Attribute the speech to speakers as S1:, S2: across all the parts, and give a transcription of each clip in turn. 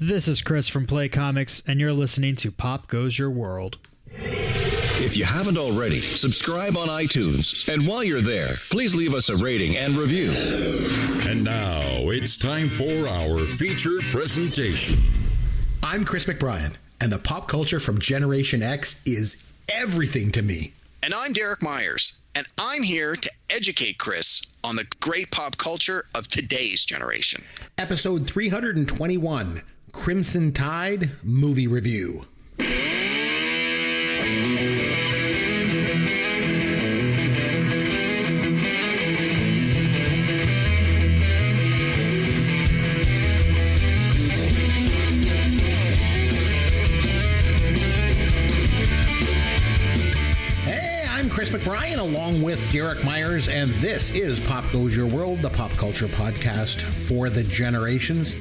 S1: This is Chris from Play Comics, and you're listening to Pop Goes Your World.
S2: If you haven't already, subscribe on iTunes. And while you're there, please leave us a rating and review.
S3: And now it's time for our feature presentation.
S4: I'm Chris McBrien, and the pop culture from Generation X is everything to me.
S5: And I'm Derek Myers, and I'm here to educate Chris on the great pop culture of today's generation.
S4: Episode 321, Crimson Tide Movie Review. Chris McBrien along with Derek Myers, and this is Pop Goes Your World, the pop culture podcast for the generations.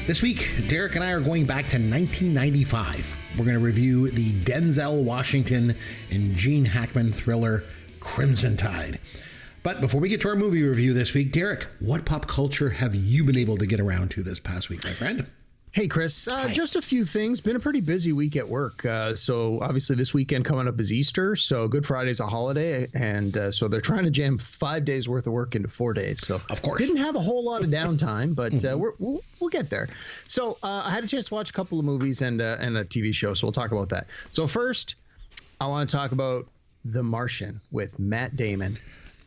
S4: This week, Derek and I are going back to 1995. We're going to review the Denzel Washington and Gene Hackman thriller Crimson Tide. But before we get to our movie review this week, Derek, what pop culture have you been able to get around to this past week, my friend?
S6: Hey, Chris, just a few things. Been a pretty busy week at work. So obviously this weekend coming up is Easter. So Good Friday's a holiday. And so they're trying to jam 5 days worth of work into 4 days. So
S4: of course,
S6: didn't have a whole lot of downtime, but we'll get there. So I had a chance to watch a couple of movies and a TV show. So we'll talk about that. So first, I want to talk about The Martian with Matt Damon.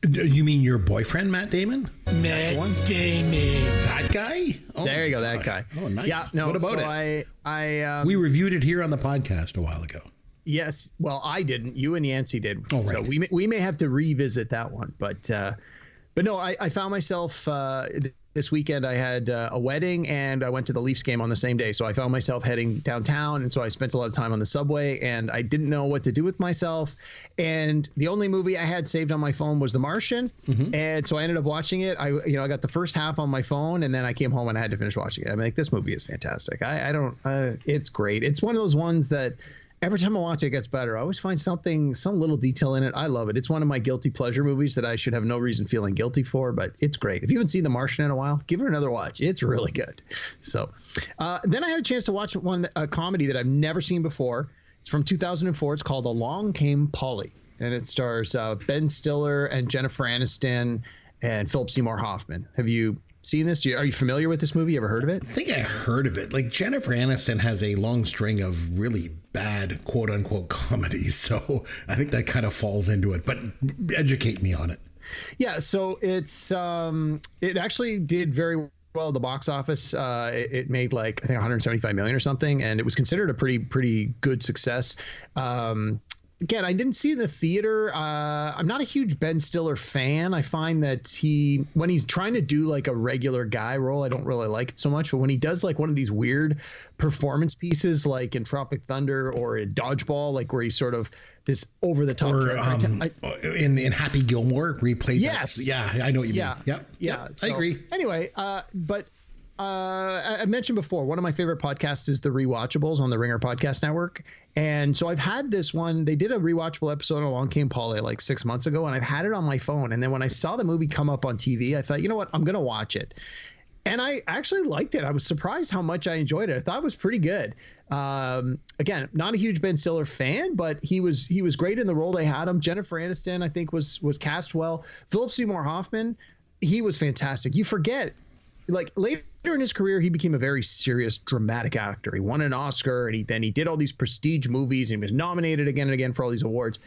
S4: You mean your boyfriend, Matt Damon?
S7: Matt Damon.
S4: That guy?
S6: Oh, there you go, that guy.
S4: Oh, nice.
S6: Yeah, no,
S4: what about
S6: it?
S4: We reviewed it here on the podcast a while ago.
S6: Yes. Well, I didn't. You and Yancey did.
S4: Oh, right.
S6: So we may have to revisit that one. But no, I found myself this weekend. I had a wedding and I went to the Leafs game on the same day. So I found myself heading downtown. And so I spent a lot of time on the subway and I didn't know what to do with myself. And the only movie I had saved on my phone was The Martian. Mm-hmm. And so I ended up watching it. I got the first half on my phone and then I came home and I had to finish watching it. I mean, like, this movie is fantastic. It's great. It's one of those ones that every time I watch it, it gets better. I always find some little detail in it. I love it. It's one of my guilty pleasure movies that I should have no reason feeling guilty for, but it's great. If you haven't seen The Martian in a while, give it another watch. It's really good. So then I had a chance to watch a comedy that I've never seen before. It's from 2004. It's called Along Came Polly, and it stars Ben Stiller and Jennifer Aniston and Philip Seymour Hoffman. Have you seen this? Are you familiar with this movie? You ever heard of it?
S4: I think I heard of it. Like, Jennifer Aniston has a long string of really bad quote unquote comedies, so I think that kind of falls into it, but educate me on it.
S6: Yeah, so it's it actually did very well at the box office. It made like, I think, 175 million or something, and it was considered a pretty good success. Again, I didn't see the theater. I'm not a huge Ben Stiller fan. I find that when he's trying to do like a regular guy role, I don't really like it so much. But when he does like one of these weird performance pieces, like in Tropic Thunder or in Dodgeball, like where he's sort of this over the top.
S4: Or in Happy Gilmore, where he played.
S6: Yes.
S4: That. Yeah, I know what you mean.
S6: Yeah.
S4: So, I agree.
S6: Anyway, but I mentioned before, one of my favorite podcasts is The Rewatchables on the Ringer Podcast Network. And so I've had this one. They did a rewatchable episode of Along Came Polly like 6 months ago, and I've had it on my phone. And then when I saw the movie come up on TV, I thought, you know what, I'm going to watch it. And I actually liked it. I was surprised how much I enjoyed it. I thought it was pretty good. Again, not a huge Ben Stiller fan, but he was great in the role they had him. Jennifer Aniston, I think, was cast well. Philip Seymour Hoffman, he was fantastic. You forget, like, later in his career, he became a very serious, dramatic actor. He won an Oscar, and then he did all these prestige movies, and he was nominated again and again for all these awards.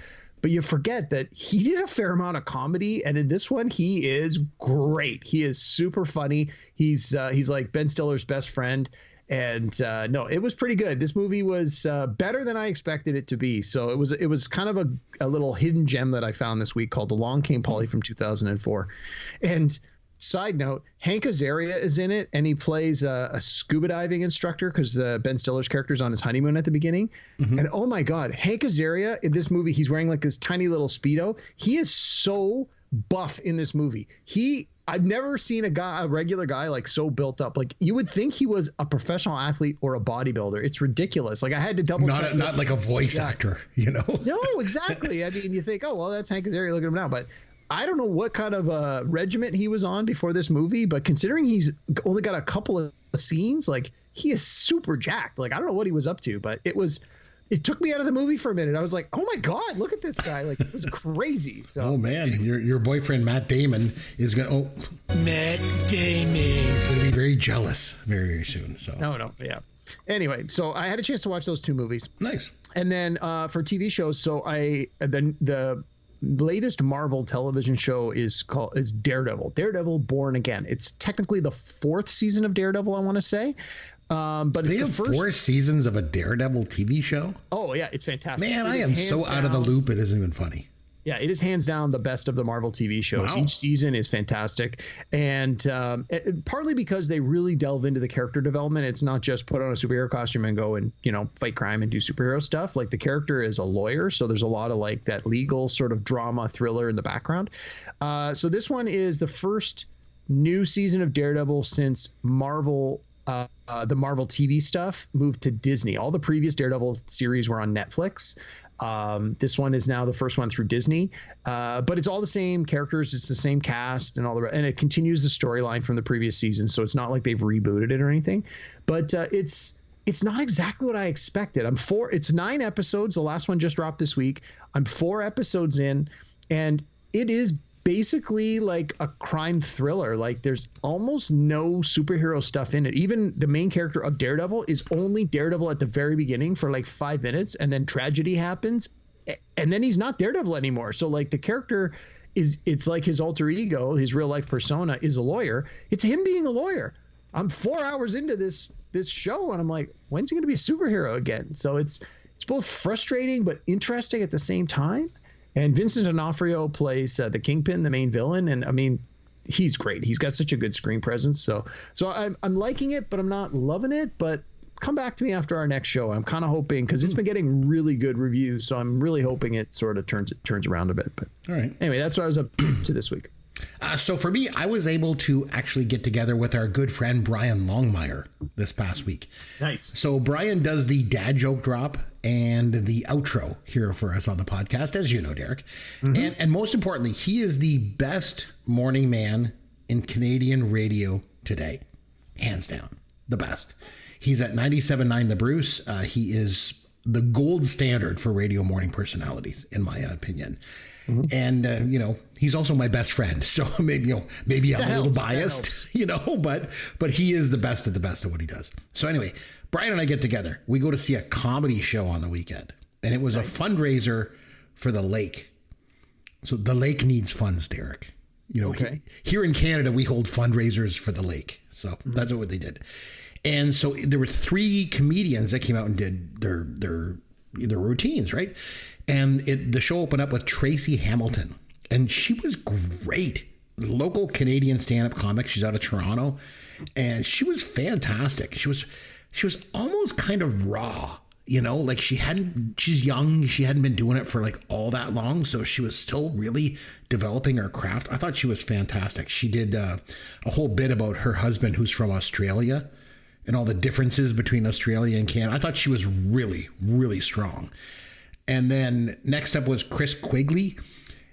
S6: But you forget that he did a fair amount of comedy, and in this one, he is great. He is super funny. He's like Ben Stiller's best friend. And no, it was pretty good. This movie was better than I expected it to be. So it was kind of a little hidden gem that I found this week called Along Came Polly from 2004. And side note, Hank Azaria is in it, and he plays a scuba diving instructor because Ben Stiller's character's on his honeymoon at the beginning. Mm-hmm. And oh my God, Hank Azaria in this movie, he's wearing like this tiny little Speedo. He is so buff in this movie. I've never seen a regular guy like so built up. Like, you would think he was a professional athlete or a bodybuilder. It's ridiculous. Like, I had to double check.
S4: Not like a voice actor, you know?
S6: No, exactly. I mean, you think, oh, well, that's Hank Azaria. Look at him now. But I don't know what kind of regiment he was on before this movie, but considering he's only got a couple of scenes, like he is super jacked. Like I don't know what he was up to, but it took me out of the movie for a minute. I was like, oh my God, look at this guy. Like it was crazy. So.
S4: Oh man, your boyfriend, Matt Damon, is going to,
S7: Matt Damon.
S4: He's going to be very jealous very, very soon. So.
S6: No. Yeah. Anyway, so I had a chance to watch those 2 movies.
S4: Nice.
S6: And then for TV shows, so the latest Marvel television show is Daredevil. Daredevil Born Again. It's technically the 4th season of Daredevil, I want to say. But it's the first
S4: 4 seasons of a Daredevil TV show.
S6: Oh yeah, it's fantastic.
S4: Man, I am so out of the loop. It isn't even funny.
S6: Yeah, it is hands down the best of the Marvel TV shows. Wow. Each season is fantastic. And partly because they really delve into the character development. It's not just put on a superhero costume and go and, fight crime and do superhero stuff. Like the character is a lawyer. So there's a lot of like that legal sort of drama thriller in the background. So this one is the first new season of Daredevil since Marvel the Marvel TV stuff moved to Disney. All the previous Daredevil series were on Netflix. This one is now the first one through Disney, but it's all the same characters. It's the same cast and and it continues the storyline from the previous season. So it's not like they've rebooted it or anything, but it's not exactly what I expected. It's 9 episodes. The last one just dropped this week. I'm 4 episodes in, and it is basically like a crime thriller. Like there's almost no superhero stuff in it. Even the main character of Daredevil is only Daredevil at the very beginning for like 5 minutes, and then tragedy happens, and then he's not Daredevil anymore. So like the character it's like his alter ego, his real life persona is a lawyer. It's him being a lawyer. I'm 4 hours into this show, and I'm like, when's he going to be a superhero again? So it's both frustrating but interesting at the same time. And Vincent D'Onofrio plays the Kingpin, the main villain, and I mean, he's great. He's got such a good screen presence. So I'm liking it, but I'm not loving it. But come back to me after our next show. I'm kind of hoping, because it's been getting really good reviews, so I'm really hoping it sort of turns around a bit. But
S4: all right.
S6: Anyway, that's what I was up to this week.
S4: So for me, I was able to actually get together with our good friend Brian Longmire this past week.
S6: Nice.
S4: So Brian does the dad joke drop and the outro here for us on the podcast, as you know, Derek. Mm-hmm. And most importantly, he is the best morning man in Canadian radio today. Hands down. The best. He's at 97.9 The Bruce. He is the gold standard for radio morning personalities, in my opinion. Mm-hmm. And, he's also my best friend. So maybe I'm a little biased, but he is the best of what he does. So anyway, Brian and I get together. We go to see a comedy show on the weekend, and it was a fundraiser for the lake. So the lake needs funds, Derek. Okay. Here in Canada, we hold fundraisers for the lake. So that's what they did. And so there were 3 comedians that came out and did their routines, right? And the show opened up with Tracy Hamilton, and she was great. Local Canadian stand-up comic. She's out of Toronto, and she was fantastic. She was almost kind of raw, like she's young. She hadn't been doing it for like all that long. So she was still really developing her craft. I thought she was fantastic. She did a whole bit about her husband, who's from Australia, and all the differences between Australia and Canada. I thought she was really, really strong. And then next up was Chris Quigley,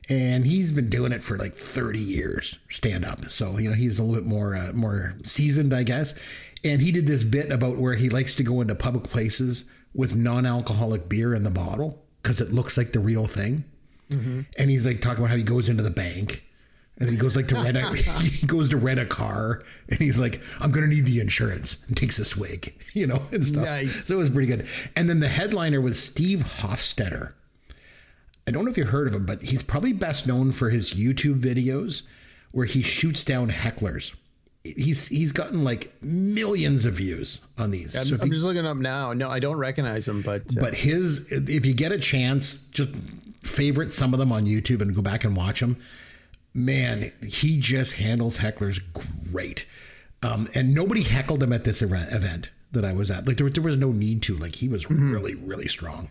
S4: and he's been doing it for like 30 years, stand up. So, he's a little bit more seasoned, I guess. And he did this bit about where he likes to go into public places with non-alcoholic beer in the bottle because it looks like the real thing. Mm-hmm. And he's like talking about how he goes into the bank and he goes to rent a car, and he's like, I'm going to need the insurance, and takes a swig, and stuff.
S6: Nice.
S4: So it was pretty good. And then the headliner was Steve Hofstetter. I don't know if you heard of him, but he's probably best known for his YouTube videos where he shoots down hecklers. He's gotten like millions of views on these.
S6: I'm just looking up now. No, I don't recognize him, but
S4: if you get a chance, just favorite some of them on YouTube and go back and watch them. Man, he just handles hecklers great. And nobody heckled him at this event that I was at. Like there was no need to. Like he was really, really strong.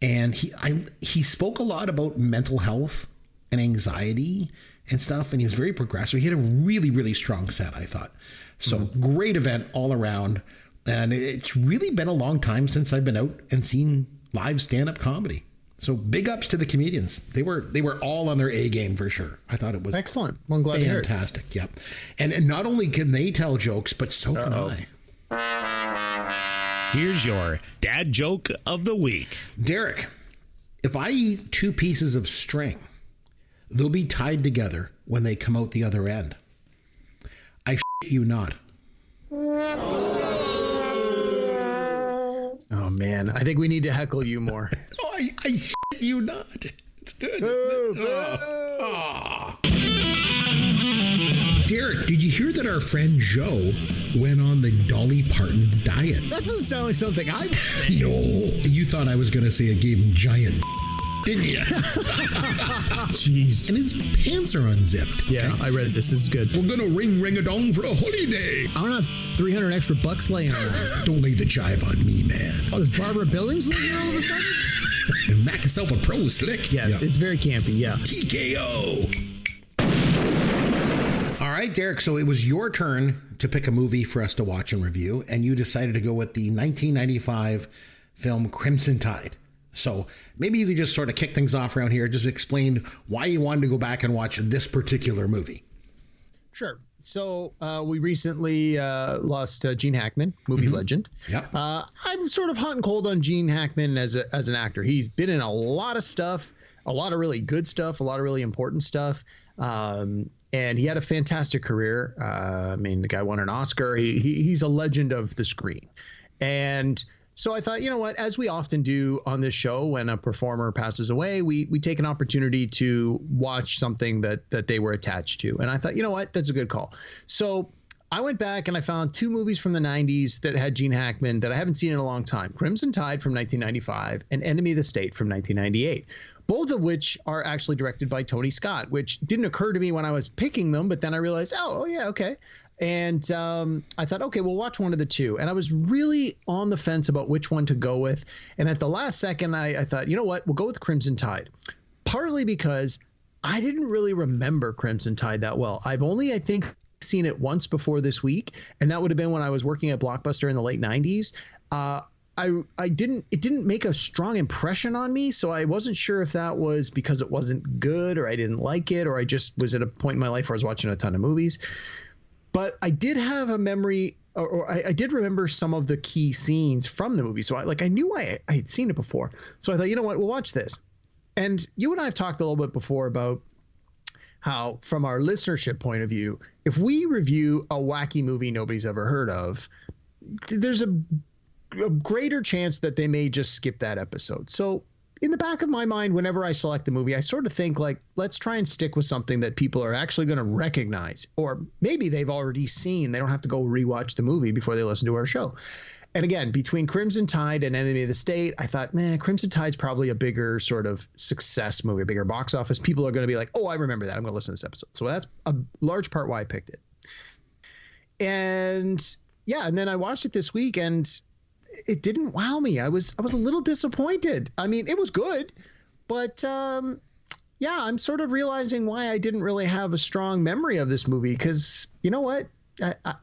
S4: And he spoke a lot about mental health and anxiety and stuff. And he was very progressive. He had a really, really strong set, I thought. So great event all around. And it's really been a long time since I've been out and seen live stand-up comedy. So big ups to the comedians. They were all on their A game for sure. I thought it was
S6: excellent. Well, I'm glad to hear it.
S4: Fantastic. Yeah. And not only can they tell jokes, but so can I.
S8: Here's your dad joke of the week.
S4: Derek, if I eat 2 pieces of string, they'll be tied together when they come out the other end. I shit you not.
S6: Oh man, I think we need to heckle you more.
S4: Oh, I shit you not. It's good. Derek, did you hear that our friend Joe went on the Dolly Parton diet?
S6: That doesn't sound like something I would say.
S4: No, you thought I was going to say it gave him giant, didn't you?
S6: Jeez.
S4: And his pants are unzipped.
S6: Yeah, I read this. This is good.
S4: We're going to ring-a-dong for a holiday.
S6: I don't have $300 extra bucks laying around.
S4: Don't lay the jive on me, man.
S6: Oh, is Barbara Billings living here all of a sudden?
S4: And Mac himself a pro slick.
S6: Yes, it's very campy, yeah.
S4: TKO. All right, Derek, so it was your turn to pick a movie for us to watch and review, and you decided to go with the 1995 film Crimson Tide. So maybe you could just sort of kick things off around here, just explain why you wanted to go back and watch this particular movie.
S6: Sure. So we recently lost Gene Hackman, movie legend.
S4: Yeah.
S6: I'm sort of hot and cold on Gene Hackman as an actor. He's been in a lot of stuff, a lot of really good stuff, a lot of really important stuff. And he had a fantastic career. I mean, the guy won an Oscar. He's a legend of the screen. And so I thought, you know what, as we often do on this show, when a performer passes away, we take an opportunity to watch something that they were attached to. And I thought, you know what, that's a good call. So I went back and I found 2 movies from the 90s that had Gene Hackman that I haven't seen in a long time. Crimson Tide from 1995 and Enemy of the State from 1998. Both of which are actually directed by Tony Scott, which didn't occur to me when I was picking them, but then I realized, oh yeah, okay. And I thought, okay, we'll watch one of the 2. And I was really on the fence about which one to go with. And at the last second, I thought, you know what, we'll go with Crimson Tide. Partly because I didn't really remember Crimson Tide that well. I've only, I think, seen it once before this week, and that would have been when I was working at Blockbuster in the late 90s. It didn't make a strong impression on me, so I wasn't sure if that was because it wasn't good or I didn't like it or I just was at a point in my life where I was watching a ton of movies. But I did have a memory, or I did remember some of the key scenes from the movie. So I knew I had seen it before. So I thought, you know what, we'll watch this. And you and I have talked a little bit before about how, from our listenership point of view, if we review a wacky movie nobody's ever heard of, there's a greater chance that they may just skip that episode. So in the back of my mind, whenever I select a movie, I sort of think like, let's try and stick with something that people are actually going to recognize, or maybe they've already seen. They don't have to go rewatch the movie before they listen to our show. And again, between Crimson Tide and Enemy of the State, I thought, man, Crimson Tide's probably a bigger sort of success movie, a bigger box office. People are going to be like, oh, I remember that. I'm going to listen to this episode. So that's a large part why I picked it. And yeah, and then I watched it this week and it didn't wow me. I was a little disappointed. I mean, it was good, but yeah, I'm sort of realizing why I didn't really have a strong memory of this movie, because you know what?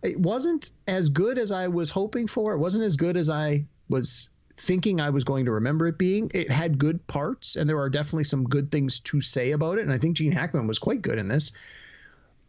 S6: It wasn't as good as I was hoping for. It wasn't as good as I was thinking I was going to remember it being. It had good parts, and there are definitely some good things to say about it, and I think Gene Hackman was quite good in this.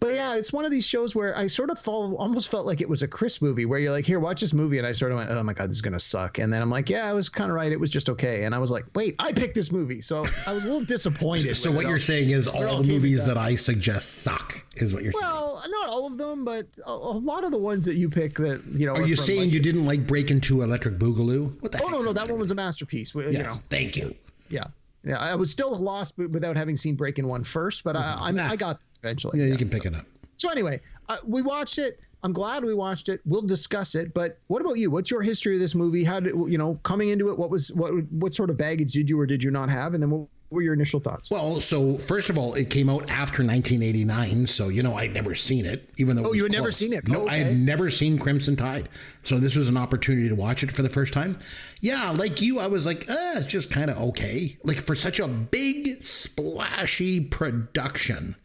S6: But yeah, it's one of these shows where I sort of almost felt like it was a Chris movie, where you're like, here, watch this movie. And I sort of went, oh my God, this is going to suck. And then I'm like, yeah, I was kind of right. It was just okay. And I was like, wait, I picked this movie. So I was a little disappointed.
S4: So what you're saying is all the movies that I suggest suck, is what you're saying.
S6: Well, not all of them, but a lot of the ones that you pick that, you know.
S4: Are you saying you didn't like Breaking 2 Electric Boogaloo? What the heck?
S6: Oh, no, that one was a masterpiece.
S4: Yes,
S6: you know.
S4: thank you.
S6: Yeah. Yeah, I was still lost without having seen Breaking 1 first, but I got eventually.
S4: Yeah, you can pick it up.
S6: So anyway, we watched it. I'm glad we watched it. We'll discuss it. But what about you? What's your history of this movie? How did, you know, coming into it, what sort of baggage did you or did you not have? And then what were your initial thoughts?
S4: Well, so first of all, it came out after 1989. So, you know, I'd never seen it, even though.
S6: Oh, you had never seen it?
S4: No,
S6: okay.
S4: I had never seen Crimson Tide. So this was an opportunity to watch it for the first time. Yeah, like you, I was like, it's just kind of okay. Like for such a big, splashy production,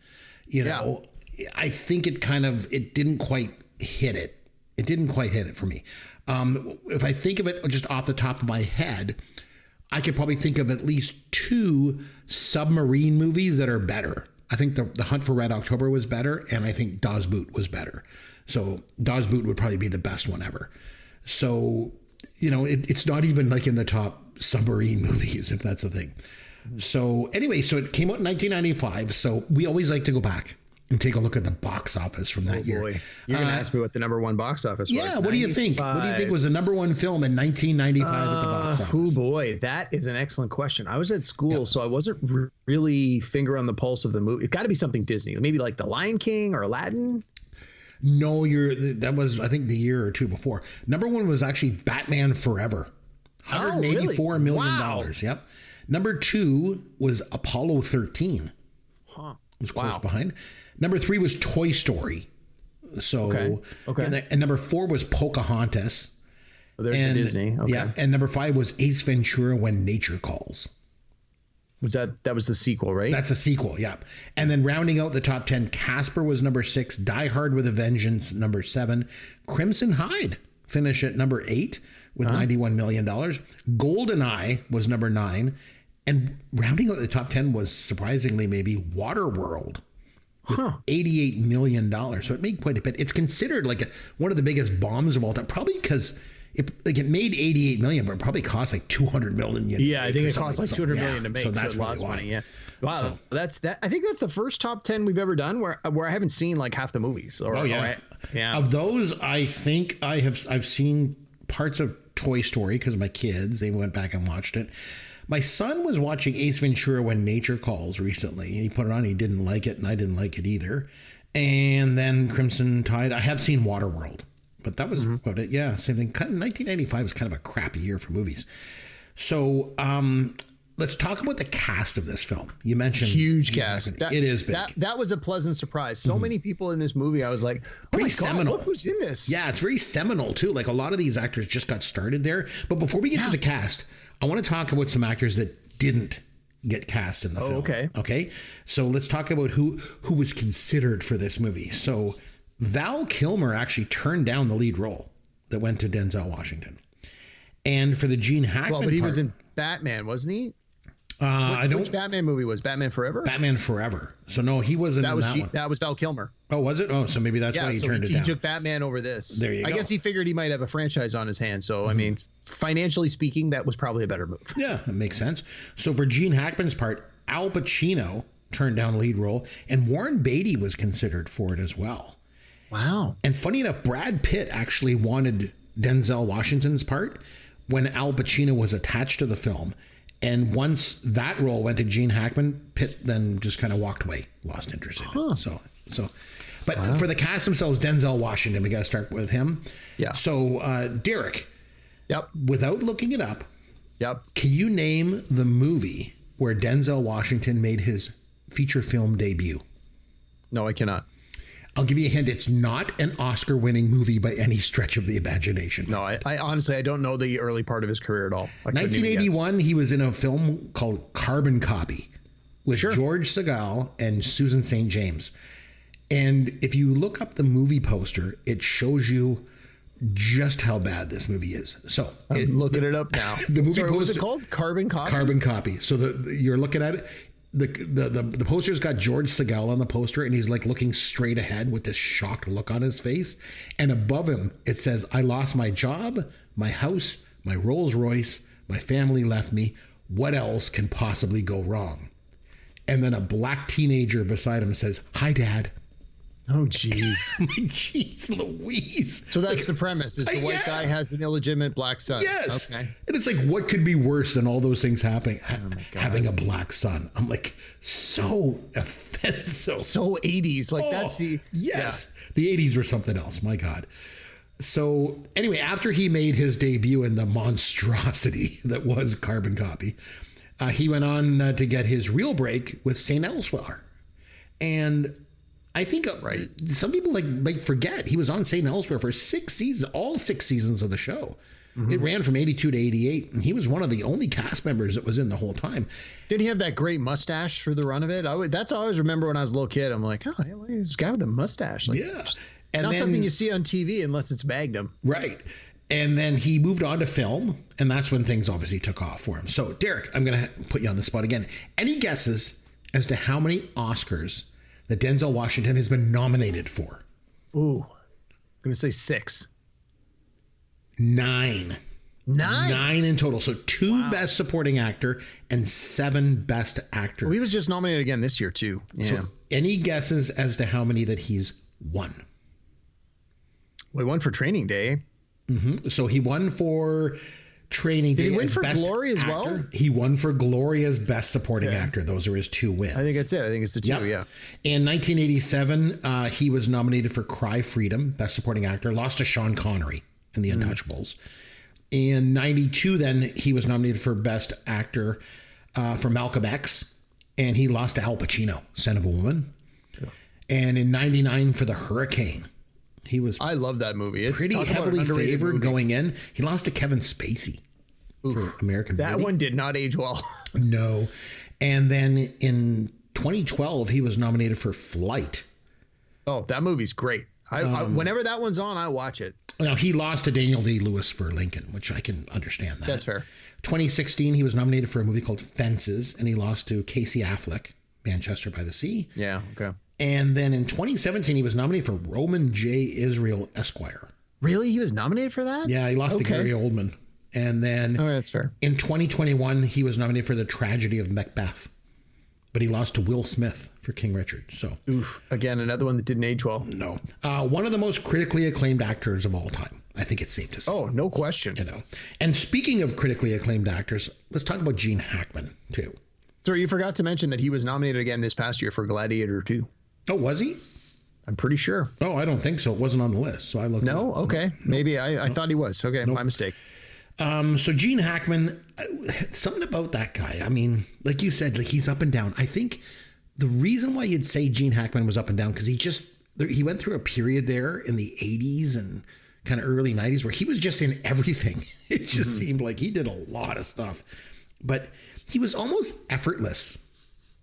S4: you know. I think it didn't quite hit it. It didn't quite hit it for me. If I think of it just off the top of my head, I could probably think of at least 2 submarine movies that are better. I think the Hunt for Red October was better, and I think Dawes Boot was better. So Dawes Boot would probably be the best one ever. So, it's not even like in the top submarine movies, if that's a thing. So anyway, so it came out in 1995. So we always like to go back and take a look at the box office from that year.
S6: Boy. You're going to ask me what the number one box office was.
S4: Yeah, what do you think? What do you think was the number one film in 1995 at the box office?
S6: Oh boy, that is an excellent question. I was at school, so I wasn't really finger on the pulse of the movie. It got to be something Disney, maybe like The Lion King or Aladdin.
S4: No, that was, I think, the year or two before. Number one was actually Batman Forever. $184 million.
S6: Wow.
S4: Yep. Number 2 was Apollo 13.
S6: Huh.
S4: It was close behind. Number 3 was Toy Story. So,
S6: okay.
S4: And number 4 was Pocahontas.
S6: Well, there's the Disney. Okay.
S4: Yeah. And number 5 was Ace Ventura: When Nature Calls.
S6: That was the sequel, right?
S4: That's a sequel, yeah. And then rounding out the top 10, Casper was number 6, Die Hard with a Vengeance, number 7, Crimson Hide finished at number 8 with $91 million. GoldenEye was number 9. And rounding out the top 10 was surprisingly maybe Waterworld with $88 million. So it made quite a bit. It's considered like one of the biggest bombs of all time, probably because it made $88 million, but it probably cost like $200 million.
S6: Yeah, I think it cost like $200 million to make.
S4: So that's
S6: it lost
S4: why.
S6: money. Yeah. Wow.
S4: So,
S6: That's that. I think that's the first top 10 we've ever done where I haven't seen like half the movies. Yeah.
S4: Of those, I think I've seen parts of Toy Story because my kids, they went back and watched it. My son was watching Ace Ventura: When Nature Calls recently. He put it on. He didn't like it, and I didn't like it either. And then Crimson Tide. I have seen Waterworld, but that was about it. Yeah, same thing. 1995 was kind of a crappy year for movies. So let's talk about the cast of this film. You mentioned
S6: huge cast.
S4: It is big.
S6: That was a pleasant surprise. So many people in this movie. I was like, oh my God,
S4: seminal.
S6: look who's in this.
S4: Yeah, it's very seminal too. Like a lot of these actors just got started there. But before we get to the cast, I want to talk about some actors that didn't get cast in the film. Okay. So let's talk about who was considered for this movie. So Val Kilmer actually turned down the lead role that went to Denzel Washington. And for the Gene Hackman
S6: Well, but he was in Batman, wasn't he? Which Batman movie was Batman Forever?
S4: Batman Forever. So no, he wasn't in that one.
S6: That was Val Kilmer.
S4: Oh, was it? Oh, so maybe that's why he turned it down.
S6: He took Batman over this.
S4: There you go.
S6: I guess he figured he might have a franchise on his hands. So, I mean, financially speaking, that was probably a better move.
S4: Yeah, that makes sense. So for Gene Hackman's part, Al Pacino turned down the lead role, and Warren Beatty was considered for it as well.
S6: Wow.
S4: And funny enough, Brad Pitt actually wanted Denzel Washington's part when Al Pacino was attached to the film. And once that role went to Gene Hackman, Pitt then just kind of walked away, lost interest in it. But for the cast themselves, Denzel Washington, we got to start with him.
S6: Yeah.
S4: So, Derek.
S6: Yep.
S4: Without looking it up.
S6: Yep.
S4: Can you name the movie where Denzel Washington made his feature film debut?
S6: No, I cannot.
S4: I'll give you a hint. It's not an Oscar-winning movie by any stretch of the imagination.
S6: No, I honestly, I don't know the early part of his career at all.
S4: 1981, he was in a film called Carbon Copy with George Segal and Susan St. James. And if you look up the movie poster, it shows you just how bad this movie is. So
S6: I'm looking it up now.
S4: The movie
S6: Sorry, what was it called? Carbon Copy?
S4: Carbon Copy. So you're looking at it. The poster's got George Segal on the poster, and he's like looking straight ahead with this shocked look on his face. And above him, it says, "I lost my job, my house, my Rolls Royce, my family left me. What else can possibly go wrong?" And then a black teenager beside him says, "Hi, Dad."
S6: Oh, jeez.
S4: Jeez Louise.
S6: So that's the premise, is the white guy has an illegitimate black son.
S4: Yes.
S6: Okay.
S4: And it's like, what could be worse than all those things happening? Having a black son. I'm like, so offensive.
S6: So 80s. Like, that's the...
S4: Yes. Yeah. The 80s were something else. My God. So anyway, after he made his debut in the monstrosity that was Carbon Copy, he went on to get his real break with St. Elsewhere. And... I think some people might forget he was on St. Elsewhere for 6 seasons, all 6 seasons of the show. Mm-hmm. It ran from 82 to 88, and he was one of the only cast members that was in the whole time.
S6: Did he have that great mustache for the run of it? That's all I always remember when I was a little kid. I'm like, oh, this guy with a mustache. Like,
S4: yeah.
S6: And not something you see on TV unless it's Magnum.
S4: Right. And then he moved on to film, and that's when things obviously took off for him. So, Derek, I'm going to put you on the spot again. Any guesses as to how many Oscars that Denzel Washington has been nominated for?
S6: Ooh, I'm going to say 6.
S4: 9. 9 in total. So 2 Best Supporting Actor and 7 Best Actor.
S6: Well, he was just nominated again this year, too. Yeah.
S4: So any guesses as to how many that he's won?
S6: Well, he won for Training Day.
S4: Mm-hmm. So he won for Training Day.
S6: Did he win
S4: as
S6: for
S4: Best
S6: Glory as
S4: Actor.
S6: well?
S4: He won for Glory as Best Supporting Actor. Those are his 2 wins.
S6: I think that's it. I think it's the 2, yeah.
S4: In 1987, he was nominated for Cry Freedom, Best Supporting Actor, lost to Sean Connery in The Untouchables. In 92, then, he was nominated for Best Actor for Malcolm X, and he lost to Al Pacino, Son of a Woman. Yeah. And in 99 for The Hurricane. I love that movie. It's pretty heavily favored going in. He lost to Kevin Spacey for American Beauty.
S6: That one did not age well.
S4: No. And then in 2012, he was nominated for Flight.
S6: Oh, that movie's great. I whenever that one's on, I watch it.
S4: Now, he lost to Daniel Day-Lewis for Lincoln, which I can understand that.
S6: That's fair.
S4: 2016, he was nominated for a movie called Fences, and he lost to Casey Affleck, Manchester by the Sea.
S6: Yeah, okay.
S4: And then in 2017, he was nominated for Roman J. Israel Esquire.
S6: Really? He was nominated for that?
S4: Yeah, he lost to Gary Oldman. And then
S6: that's fair.
S4: In 2021, he was nominated for The Tragedy of Macbeth. But he lost to Will Smith for King Richard. So,
S6: again, another one that didn't age well.
S4: No. One of the most critically acclaimed actors of all time. I think it's safe to say.
S6: Oh, no question.
S4: And speaking of critically acclaimed actors, let's talk about Gene Hackman, too.
S6: So you forgot to mention that he was nominated again this past year for Gladiator 2.
S4: Oh, was he?
S6: I'm pretty sure.
S4: Oh, I don't think so. It wasn't on the list. So I looked.
S6: No? Okay. Maybe I thought he was. Okay. My mistake.
S4: So Gene Hackman, something about that guy. I mean, like you said, like he's up and down. I think the reason why you'd say Gene Hackman was up and down, because he went through a period there in the 80s and kind of early 90s where he was just in everything. It just seemed like he did a lot of stuff, but he was almost effortless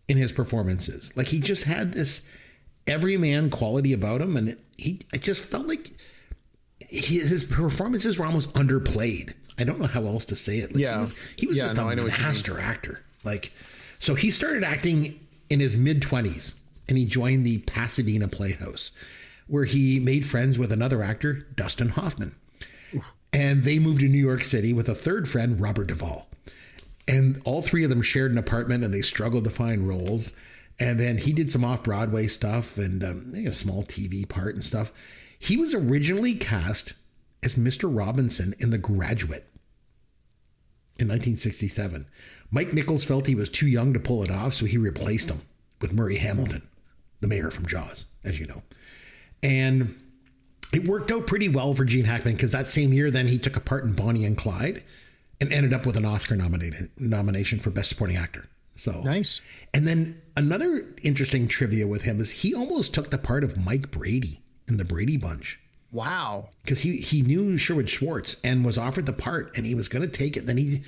S4: in his performances. Like he just had this everyman quality about him, and I just felt like his performances were almost underplayed. I don't know how else to say it. Like he was just a master actor. Like, so he started acting in his mid-20s, and he joined the Pasadena Playhouse, where he made friends with another actor, Dustin Hoffman. And they moved to New York City with a third friend, Robert Duvall. And all 3 of them shared an apartment, and they struggled to find roles. And then he did some off-Broadway stuff and a small TV part and stuff. He was originally cast as Mr. Robinson in The Graduate in 1967. Mike Nichols felt he was too young to pull it off, so he replaced him with Murray Hamilton, the mayor from Jaws, as you know. And it worked out pretty well for Gene Hackman, because that same year, then he took a part in Bonnie and Clyde and ended up with an Oscar nomination for Best Supporting Actor. So
S6: nice.
S4: And then another interesting trivia with him is he almost took the part of Mike Brady in the Brady Bunch.
S6: Wow.
S4: Because he knew Sherwood Schwartz and was offered the part, and he was going to take it. Then he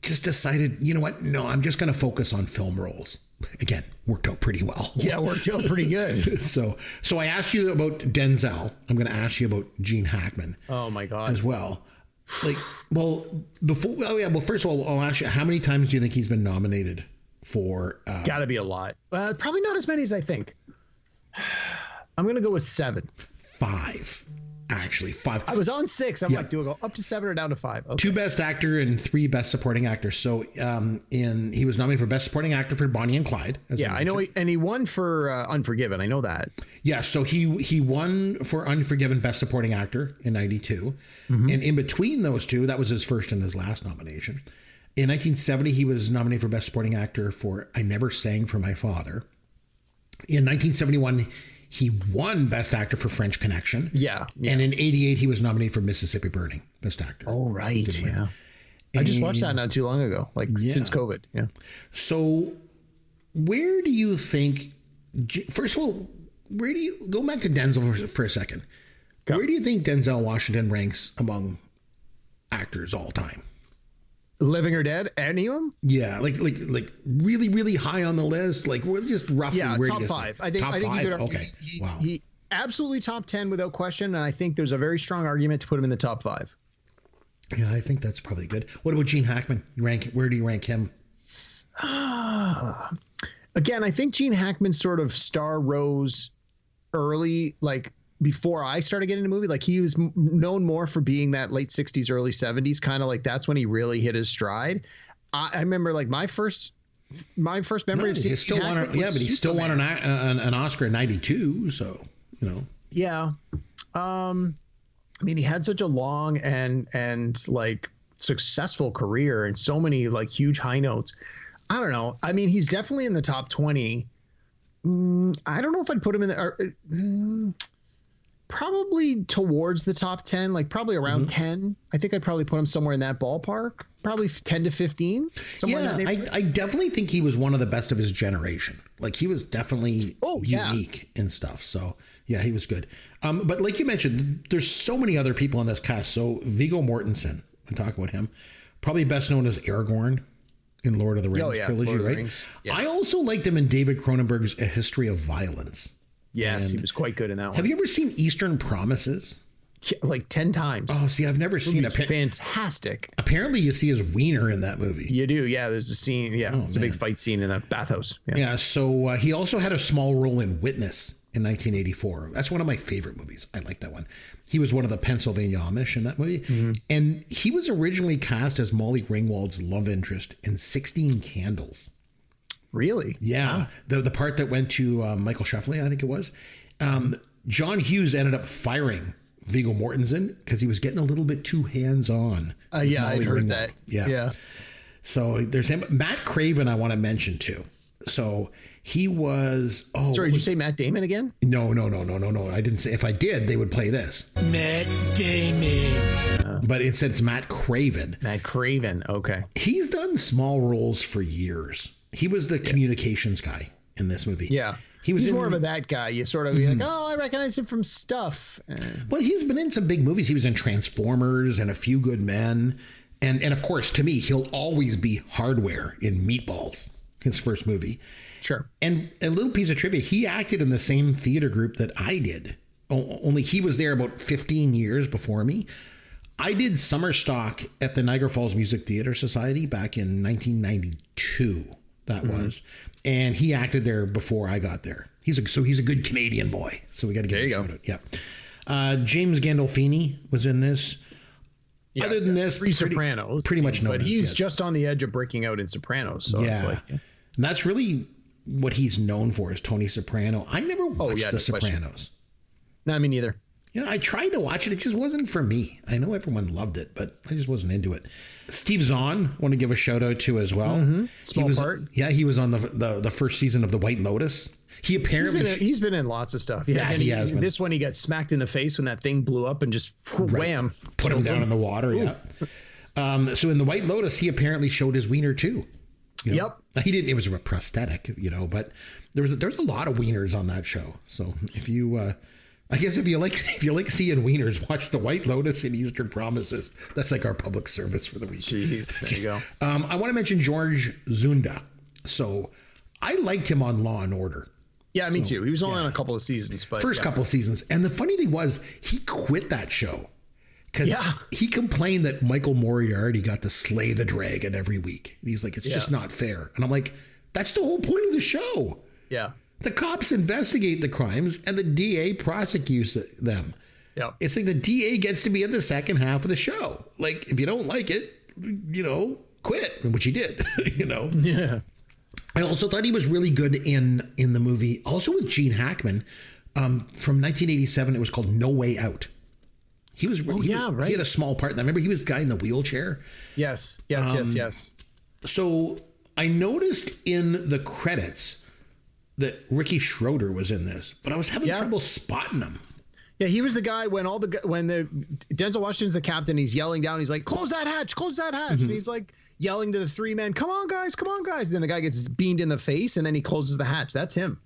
S4: just decided, you know what? No, I'm just going to focus on film roles. Again, worked out pretty well.
S6: Yeah, worked out pretty good.
S4: So I asked you about Denzel. I'm going to ask you about Gene Hackman.
S6: Oh my God.
S4: As well. Like, first of all, I'll ask you, how many times do you think he's been nominated for?
S6: Gotta be a lot. Probably not as many as I think. I'm going to go with 7.
S4: 5. Actually, 5.
S6: I was on 6. I'm like, do I go up to 7 or down to 5? Okay.
S4: 2 Best Actor and 3 Best Supporting Actor. So he was nominated for Best Supporting Actor for Bonnie and Clyde.
S6: I know. And he won for Unforgiven. I know that.
S4: Yeah. So he won for Unforgiven Best Supporting Actor in 92. Mm-hmm. And in between those 2, that was his first and his last nomination. In 1970, he was nominated for Best Supporting Actor for I Never Sang for My Father. In 1971, he won Best Actor for French Connection.
S6: Yeah.
S4: And in 88, he was nominated for Mississippi Burning, Best Actor.
S6: Oh, right. Yeah. I just watched that not too long ago, since COVID. Yeah.
S4: So where do you think, first of all, where do you, go back to Denzel for a second. Go. Where do you think Denzel Washington ranks among actors all time?
S6: Living or dead? Any of them?
S4: Yeah, like really, really high on the list. Like we're just roughly where
S6: top
S4: do you
S6: 5.
S4: say?
S6: I think
S4: top 5. Okay,
S6: he absolutely top 10 without question, and I think there's a very strong argument to put him in the top 5.
S4: Yeah, I think that's probably good. What about Gene Hackman? Where do you rank him?
S6: Again, I think Gene Hackman's sort of star rose early, like before I started getting into movie. Like he was known more for being that late 60s, early 70s, kind of like that's when he really hit his stride. I remember like my first memory of seeing Gene Hackman was
S4: but he still won
S6: Superman.
S4: an Oscar in '92, so
S6: Yeah. I mean, he had such a long and like successful career and so many like huge high notes. I don't know. I mean, he's definitely in the top 20. I don't know if I'd put him in the probably towards the top 10, like probably around 10. I think I'd probably put him somewhere in that ballpark, probably 10 to 15. Somewhere in that neighborhood.
S4: I definitely think he was one of the best of his generation. Like he was definitely unique and stuff. So yeah, he was good. But like you mentioned, there's so many other people in this cast. So Viggo Mortensen, I'm talking about him, probably best known as Aragorn in Lord of the Rings trilogy,
S6: Lord of the
S4: right?
S6: Rings. Yeah.
S4: I also liked him in David Cronenberg's A History of Violence.
S6: Yes,
S4: And
S6: he was quite good in that one.
S4: have you ever seen Eastern Promises?
S6: Yeah, like 10 times.
S4: Oh, see, I've never seen
S6: it. Fantastic.
S4: Apparently, you see his wiener in that movie.
S6: You do, yeah. There's a scene, it's a big fight scene in a bathhouse.
S4: Yeah, so he also had a small role in Witness in 1984. That's one of my favorite movies. I like that one. He was one of the Pennsylvania Amish in that movie. And he was originally cast as Molly Ringwald's love interest in 16 Candles.
S6: Really?
S4: Yeah. Wow. The part that went to Michael Sheffley, I think it was. John Hughes ended up firing Viggo Mortensen because he was getting a little bit too hands-on.
S6: Yeah, I heard that.
S4: Yeah. So there's him. Matt Craven I want to mention too. So he was...
S6: Sorry, did you say Matt Damon again?
S4: No. I didn't say... If I did, they would play this.
S7: Matt Damon.
S4: But instead it's Matt Craven.
S6: Matt Craven, okay.
S4: He's done small roles for years. He was the communications guy in this movie.
S6: Yeah. He's more of a that guy. You sort of be like, I recognize him from stuff.
S4: Well, he's been in some big movies. He was in Transformers and A Few Good Men. And of course, to me, he'll always be Hardware in Meatballs, his first movie.
S6: Sure.
S4: And a little piece of trivia, he acted in the same theater group that I did. Only he was there about 15 years before me. I did summer stock at the Niagara Falls Music Theater Society back in 1992. That was, and he acted there before I got there. He's a good Canadian boy. So we got to give him a shout out. Yeah. James Gandolfini was in this. Yeah, other than this,
S6: Sopranos,
S4: pretty much no.
S6: But he's just on the edge of breaking out in Sopranos. So it's like,
S4: and that's really what he's known for is Tony Soprano. I never watched The Sopranos.
S6: No, me neither.
S4: You know, I tried to watch it. It just wasn't for me. I know everyone loved it, but I just wasn't into it. Steve Zahn, I want to give a shout out to as well.
S6: Small part.
S4: Yeah, he was on the first season of The White Lotus. He apparently
S6: he's been in lots of stuff. Yeah, and
S4: he has been.
S6: This one he got smacked in the face when that thing blew up and just wham,
S4: put him down in the water. Ooh. Yeah. So in The White Lotus, he apparently showed his wiener too.
S6: Yep.
S4: He didn't. It was a prosthetic, but there's a lot of wieners on that show. So if you. I guess if you like seeing wieners, watch The White Lotus and Eastern Promises. That's like our public service for the week.
S6: Jeez, there you go.
S4: I want to mention George Zunda. So I liked him on Law and Order.
S6: Yeah, me too. He was only on a couple of seasons, but
S4: first couple of seasons. And the funny thing was, he quit that show because he complained that Michael Moriarty got to slay the dragon every week. And he's like, it's just not fair. And I'm like, that's the whole point of the show.
S6: Yeah.
S4: The cops investigate the crimes and the DA prosecutes them.
S6: Yeah.
S4: It's like the DA gets to be in the second half of the show. Like, if you don't like it, quit, which he did,
S6: Yeah. I
S4: also thought he was really good in the movie, also with Gene Hackman, from 1987. It was called No Way Out. He was, He had a small part. I remember he was the guy in the wheelchair.
S6: Yes.
S4: So I noticed in the credits that Ricky Schroeder was in this, but I was having trouble spotting him.
S6: Yeah, he was the guy when the Denzel Washington's the captain, he's yelling down, he's like, close that hatch. And he's like yelling to the three men, come on guys. And then the guy gets beamed in the face and then he closes the hatch. That's him.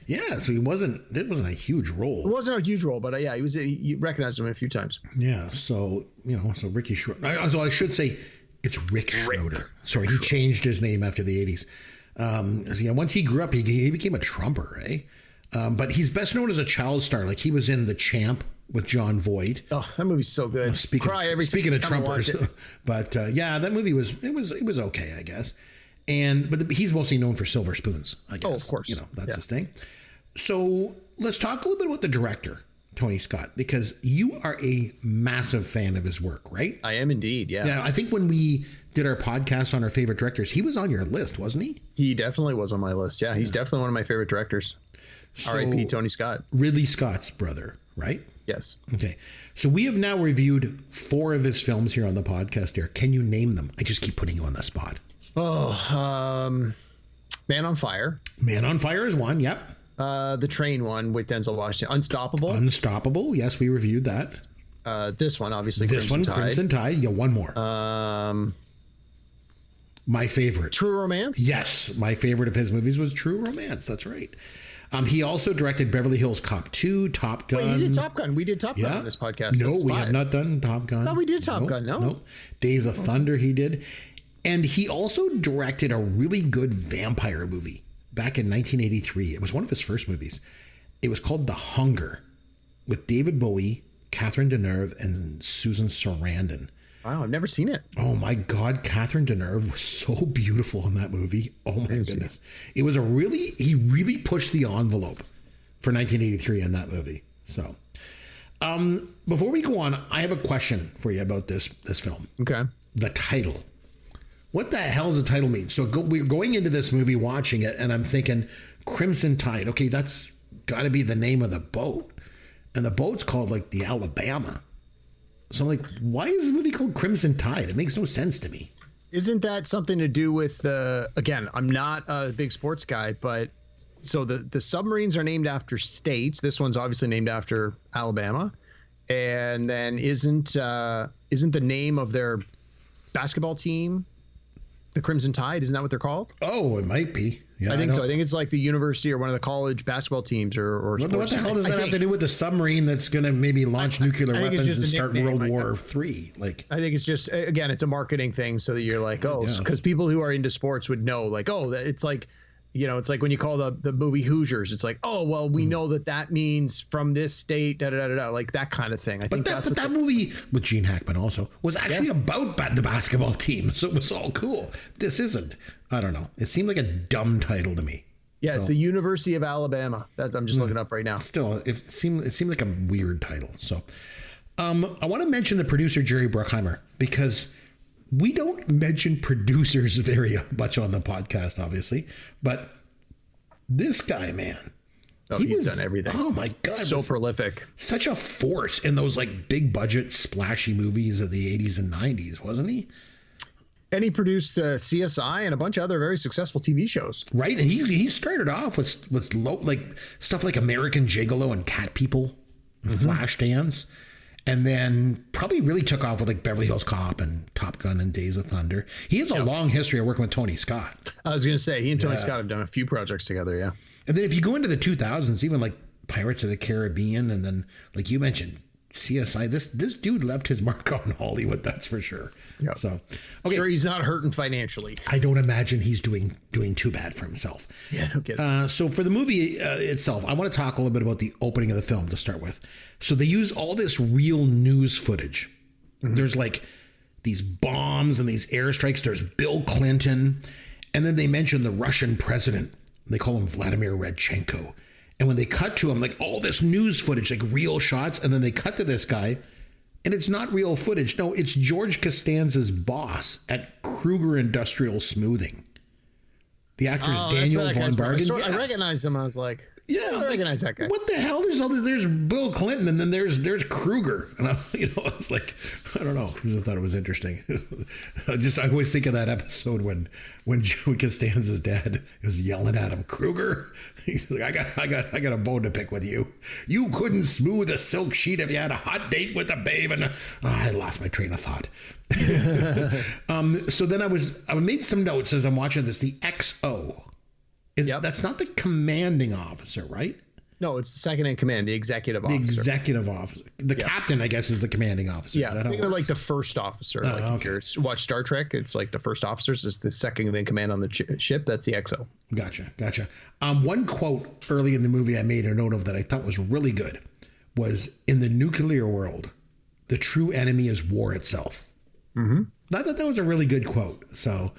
S4: Yeah, so it wasn't a huge role.
S6: It wasn't a huge role, but you recognized him a few times.
S4: Yeah, so Ricky Schroeder. So I should say it's Rick Schroeder. Sorry, he changed his name after the 80s. Once he grew up, he became a trumper, eh? But he's best known as a child star. Like he was in The Champ with John Voight.
S6: Oh, that movie's so good.
S4: Speaking of Trumpers, but yeah, that movie was okay, I guess. But he's mostly known for Silver Spoons, I guess.
S6: Oh, of course.
S4: That's his thing. So let's talk a little bit about the director, Tony Scott, because you are a massive fan of his work, right?
S6: I am indeed, yeah.
S4: Yeah, I think when we did our podcast on our favorite directors, he was on your list, wasn't he?
S6: He definitely was on my list. Yeah, he's definitely one of my favorite directors.
S4: So,
S6: R.I.P. Tony Scott.
S4: Ridley Scott's brother, right?
S6: Yes.
S4: Okay. So we have now reviewed 4 of his films here on the podcast here. Can you name them? I just keep putting you on the spot.
S6: Man on Fire.
S4: Man on Fire is one, yep.
S6: The train one with Denzel Washington. Unstoppable.
S4: Unstoppable, yes, we reviewed that.
S6: This one, obviously,
S4: Crimson Tide. Yeah, one more. My favorite.
S6: True Romance?
S4: Yes, my favorite of his movies was True Romance. That's right. He also directed Beverly Hills Cop 2, Top Gun.
S6: Wait, he did Top Gun. We did Top Gun on this podcast.
S4: No,
S6: That's
S4: we
S6: 5.
S4: have not done Top Gun.
S6: I thought we did Top Gun, no?
S4: No. Days of Thunder he did. And he also directed a really good vampire movie back in 1983. It was one of his first movies. It was called The Hunger with David Bowie, Catherine Deneuve, and Susan Sarandon.
S6: Wow, I've never seen it.
S4: Oh my God, Catherine Deneuve was so beautiful in that movie. Oh my goodness. It was he really pushed the envelope for 1983 in that movie. So, before we go on, I have a question for you about this film.
S6: Okay.
S4: The title. What the hell does the title mean? So we're going into this movie, watching it, and I'm thinking Crimson Tide. Okay, that's got to be the name of the boat. And the boat's called like the Alabama. So I'm like, why is the movie called Crimson Tide? It makes no sense to me.
S6: Isn't that something to do with, again, I'm not a big sports guy, but so the submarines are named after states. This one's obviously named after Alabama. And then isn't the name of their basketball team the Crimson Tide? Isn't that what they're called?
S4: Oh, it might be. Yeah,
S6: I think so. I think it's like the university or one of the college basketball teams or
S4: what
S6: sports.
S4: the hell does that have to do with the submarine that's going to maybe launch nuclear weapons and start World War III? Like,
S6: I think it's just, again, it's a marketing thing so that you're like, because people who are into sports would know, like, it's like, it's like when you call the movie Hoosiers, it's like, oh, well, we know that means from this state, like that kind of thing. I think that's that movie with Gene Hackman also was actually about the basketball team. So it was all cool. This isn't. I don't know. It seemed like a dumb title to me. Yeah, it's the University of Alabama. I'm just looking up right now. Still, it seemed like a weird title. So I want to mention the producer, Jerry Bruckheimer, because we don't mention producers very much on the podcast, obviously, but this guy, man, he's done everything. Oh my God. So prolific. Such a force in those like big budget splashy movies of the 80s and 90s, wasn't he? And he produced CSI and a bunch of other very successful TV shows. Right. And he started off with like stuff like American Gigolo and Cat People and Flashdance. And then probably really took off with like Beverly Hills Cop and Top Gun and Days of Thunder. He has a long history of working with Tony Scott. I was going to say, he and Tony Scott have done a few projects together, yeah. And then if you go into the 2000s, even like Pirates of the Caribbean, and then like you mentioned, CSI, this dude left his mark on Hollywood, that's for sure. Yeah. So, okay. Sure, he's not hurting financially. I don't imagine he's doing too bad for himself. Yeah, no kidding. So for the movie itself, I want to talk a little bit about the opening of the film to start with. So they use all this real news footage. There's like these bombs and these airstrikes. There's Bill Clinton. And then they mention the Russian president. They call him Vladimir Radchenko. And when they cut to him, like all this news footage, like real shots, and then they cut to this guy, and it's not real footage. No, it's George Costanza's boss at Kruger Industrial Smoothing. The actor is Daniel Von Bargen. I recognized him. I was like, I recognize that guy. What the hell? There's Bill Clinton, and then there's Kruger, and I was like, I don't know. I just thought it was interesting. I always think of that episode when Costanza's dad is yelling at him, Kruger. He's like, I got a bone to pick with you. You couldn't smooth a silk sheet if you had a hot date with a babe. And I lost my train of thought. So then I made some notes as I'm watching this. The XO. That's not the commanding officer, right? No, it's the second in command, the executive officer. The executive officer. The captain, I guess, is the commanding officer. Yeah, think of like the first officer. If you watch Star Trek, it's like the first officer is the second in command on the ship. That's the XO. Gotcha. One quote early in the movie I made a note of that I thought was really good
S4: was, in the nuclear world, the true enemy is war itself. Mm-hmm. I thought that was a really good quote. So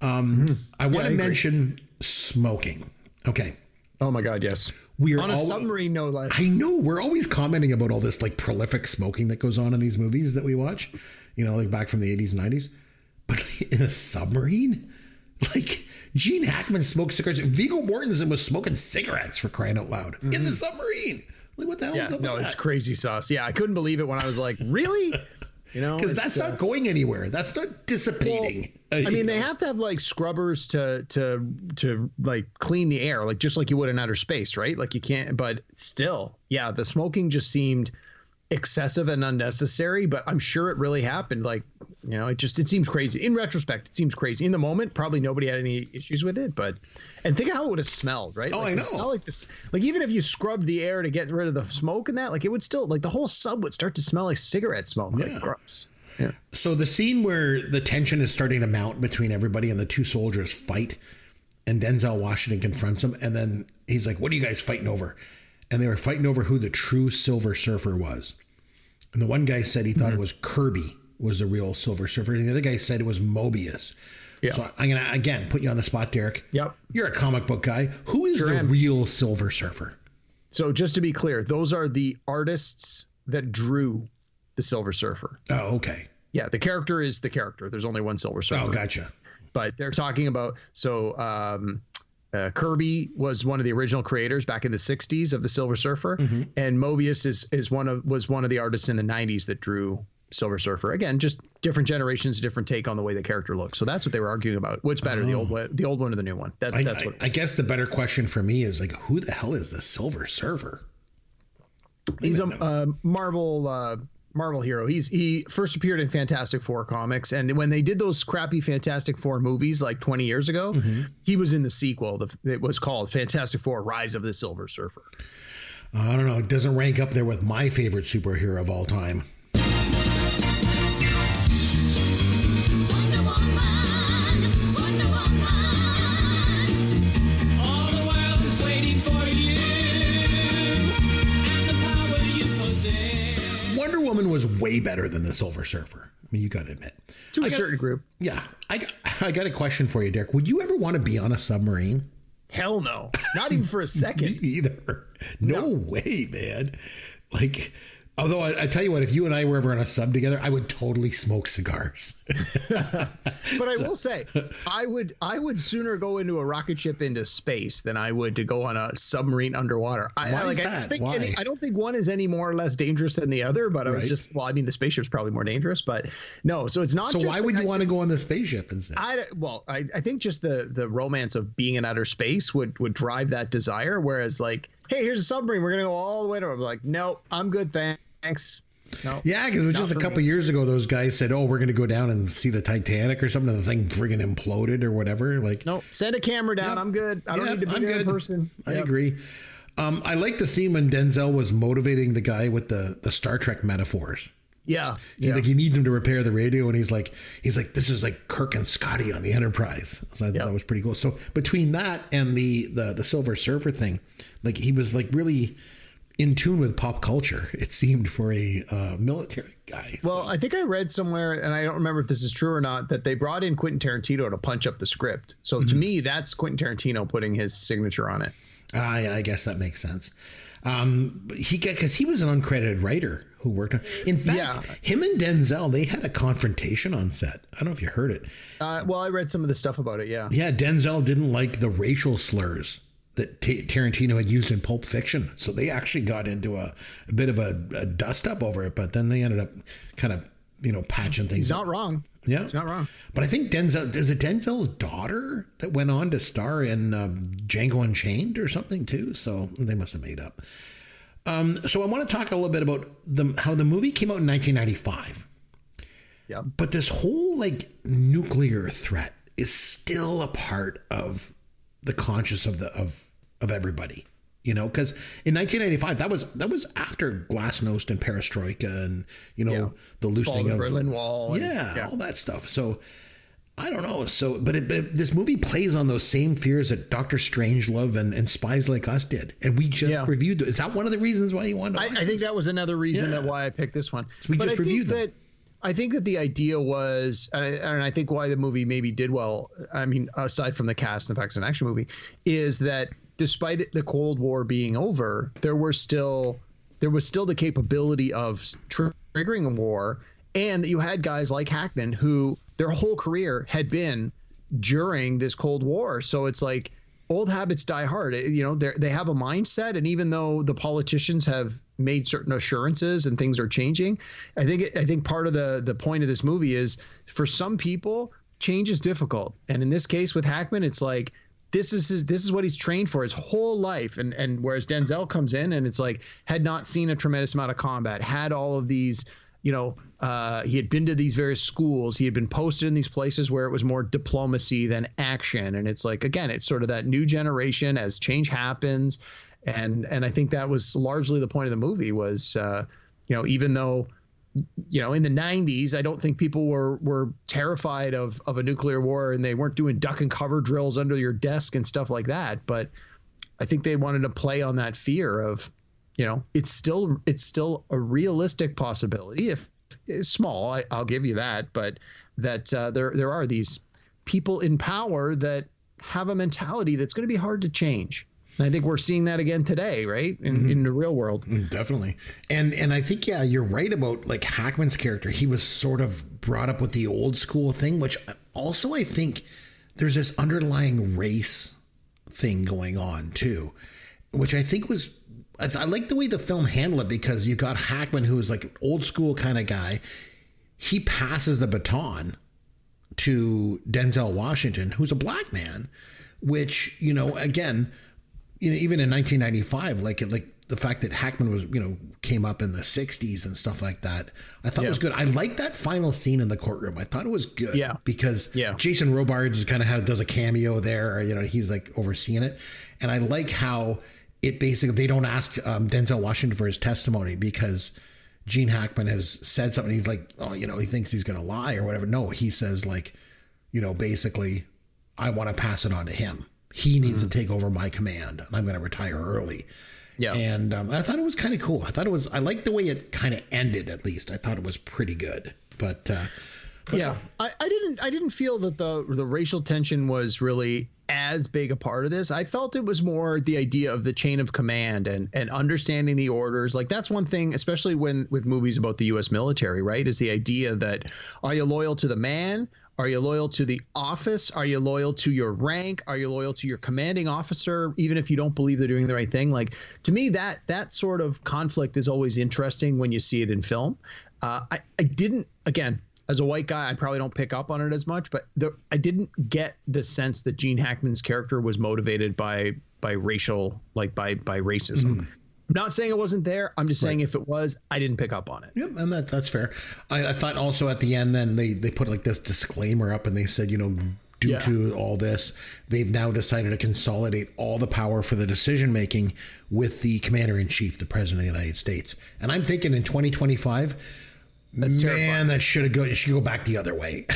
S4: I want to mention smoking. Okay.
S6: Oh my God, yes.
S4: We are
S6: on a submarine, no less.
S4: I know. We're always commenting about all this like prolific smoking that goes on in these movies that we watch, you know, like back from the 80s and 90s. But in a submarine, like Gene Hackman smoked cigarettes. Viggo Mortensen was smoking cigarettes, for crying out loud, in the submarine. Like, what the hell is up with that?
S6: It's crazy sauce. Yeah, I couldn't believe it when I was like, really? You know,
S4: because that's not going anywhere. That's not dissipating.
S6: Well, I mean, they have to have like scrubbers to like clean the air, like just like you would in outer space, right? Like you can't. But still, yeah, the smoking just seemed excessive and unnecessary. But I'm sure it really happened. Like, you know, it seems crazy. In retrospect, it seems crazy. In the moment, probably nobody had any issues with it. But and think of how it would have smelled, right?
S4: Oh,
S6: like,
S4: I know.
S6: Smell like this, like even if you scrubbed the air to get rid of the smoke and that, like it would still, like the whole sub would start to smell like cigarette smoke.
S4: Yeah.
S6: Like gross. Yeah.
S4: So the scene where the tension is starting to mount between everybody and the two soldiers fight, and Denzel Washington confronts him, and then he's like, "What are you guys fighting over?" And they were fighting over who the true Silver Surfer was. And the one guy said he thought it was Kirby was the real Silver Surfer, and the other guy said it was Mobius. Yeah. So I'm gonna again put you on the spot, Derek.
S6: Yep.
S4: You're a comic book guy. Who is the real Silver Surfer?
S6: So just to be clear, those are the artists that drew the Silver Surfer.
S4: Oh, okay.
S6: Yeah, the character is the character. There's only one Silver Surfer.
S4: Oh, gotcha.
S6: But they're talking about Kirby was one of the original creators back in the 60s of the Silver Surfer, and Mobius was one of the artists in the 90s that drew Silver Surfer. Again, just different generations, different take on the way the character looks. So that's what they were arguing about. What's better, the old one or the new one? That's what.
S4: I guess the better question for me is like, who the hell is the Silver Surfer?
S6: He's a Marvel hero. He first appeared in Fantastic Four comics, and when they did those crappy Fantastic Four movies like 20 years ago, he was in the sequel. It was called Fantastic Four: Rise of the Silver Surfer.
S4: I don't know. It doesn't rank up there with my favorite superhero of all time. Wonder Woman was way better than the Silver Surfer. I mean, you got to admit.
S6: To a certain group.
S4: Yeah. I got a question for you, Derek. Would you ever want to be on a submarine?
S6: Hell no. Not even for a second.
S4: Me either. No way, man. Like, although I tell you what, if you and I were ever on a sub together, I would totally smoke cigars.
S6: But I will say, I would sooner go into a rocket ship into space than I would to go on a submarine underwater.
S4: Why is that? Why?
S6: I don't think one is any more or less dangerous than the other, but I was just, well, I mean, the spaceship's probably more dangerous, but no. So it's not.
S4: So
S6: just
S4: why would you want to go on the spaceship instead?
S6: I think just the romance of being in outer space would drive that desire. Whereas like, hey, here's a submarine, we're gonna go all the way to. I'm like, no, I'm good, thanks. No.
S4: Yeah, because it was just a couple years ago, those guys said, "Oh, we're going to go down and see the Titanic or something." And the thing friggin' imploded or whatever. Like,
S6: no, send a camera down. I'm good. I don't need to be there in person.
S4: I agree. I like the scene when Denzel was motivating the guy with the Star Trek metaphors.
S6: Yeah,
S4: Like he needs him to repair the radio, and he's like, this is like Kirk and Scotty on the Enterprise. So I thought that was pretty cool. So between that and the Silver Surfer thing, like he was like really in tune with pop culture, it seemed, for a military guy.
S6: Well, I think I read somewhere, and I don't remember if this is true or not, that they brought in Quentin Tarantino to punch up the script. So to me, that's Quentin Tarantino putting his signature on it.
S4: I guess that makes sense. Because he was an uncredited writer who worked on. In fact, him and Denzel, they had a confrontation on set. I don't know if you heard it.
S6: Well, I read some of the stuff about it. Yeah.
S4: Yeah, Denzel didn't like the racial slurs that Tarantino had used in Pulp Fiction, so they actually got into a bit of a dust up over it. But then they ended up kind of patching things.
S6: He's not wrong.
S4: Yeah,
S6: he's not wrong.
S4: But I think is it Denzel's daughter that went on to star in Django Unchained or something too? So they must have made up. So I want to talk a little bit about how the movie came out in 1995.
S6: Yeah.
S4: But this whole like nuclear threat is still a part of the conscious of everybody, because in 1995 that was after Glasnost and Perestroika and the loosening
S6: of the
S4: of
S6: Berlin Wall,
S4: all that stuff. So I don't know. So, but this movie plays on those same fears that Doctor Strangelove and Spies Like Us did, and we just reviewed. Is that one of the reasons why you wanted to?
S6: I think that was another reason that why I picked this one.
S4: So we just reviewed them.
S6: I think that the idea was, and I think why the movie maybe did well, I mean, aside from the cast and the fact it's an action movie, is that despite the Cold War being over, there was still the capability of triggering a war, and that you had guys like Hackman who their whole career had been during this Cold War. So it's like old habits die hard. You know, they have a mindset, and even though the politicians have made certain assurances and things are changing, I think part of the point of this movie is for some people change is difficult, and in this case with Hackman, it's like this is what he's trained for his whole life, and whereas Denzel comes in and it's like had not seen a tremendous amount of combat, had all of these, you know, he had been to these various schools, he had been posted in these places where it was more diplomacy than action, and it's like, again, it's sort of that new generation as change happens. And I think that was largely the point of the movie was, you know, even though, you know, in the 90s, I don't think people were terrified of a nuclear war, and they weren't doing duck and cover drills under your desk and stuff like that. But I think they wanted to play on that fear of, you know, it's still a realistic possibility, if it's small, I'll give you that, but that there are these people in power that have a mentality that's going to be hard to change. And I think we're seeing that again today, right? In the real world.
S4: Definitely. And I think, yeah, you're right about like Hackman's character. He was sort of brought up with the old school thing, which also I think there's this underlying race thing going on too, which I think was, I like the way the film handled it, because you got Hackman, who is like an old school kind of guy. He passes the baton to Denzel Washington, who's a black man, which, you know, again, you know, even in 1995, like the fact that Hackman was, you know, came up in the 60s and stuff like that, I thought it was good. I like that final scene in the courtroom. I thought it was good because Jason Robards kind of does a cameo there, you know, he's like overseeing it. And I like how it basically, they don't ask Denzel Washington for his testimony because Gene Hackman has said something. He's like, oh, you know, he thinks he's going to lie or whatever. No, he says like, you know, basically, I want to pass it on to him. He needs to take over my command, and I'm going to retire early. Yeah. And I thought it was kind of cool. I liked the way it kind of ended, at least. I thought it was pretty good. But
S6: yeah, I didn't feel that the racial tension was really as big a part of this. I felt it was more the idea of the chain of command and understanding the orders. Like that's one thing, especially with movies about the U.S. military, right, is the idea that are you loyal to the man? Are you loyal to the office? Are you loyal to your rank? Are you loyal to your commanding officer, even if you don't believe they're doing the right thing? Like, to me, that sort of conflict is always interesting when you see it in film. I didn't, again, as a white guy, I probably don't pick up on it as much, but I didn't get the sense that Gene Hackman's character was motivated by racial, like by racism. I'm not saying it wasn't there. I'm just saying if it was, I didn't pick up on it.
S4: Yep, and that's fair. I thought also at the end, then they put like this disclaimer up, and they said, you know, due to all this, they've now decided to consolidate all the power for the decision making with the commander-in-chief, the president of the United States. And I'm thinking in 2025, that's terrifying. That should go back the other way.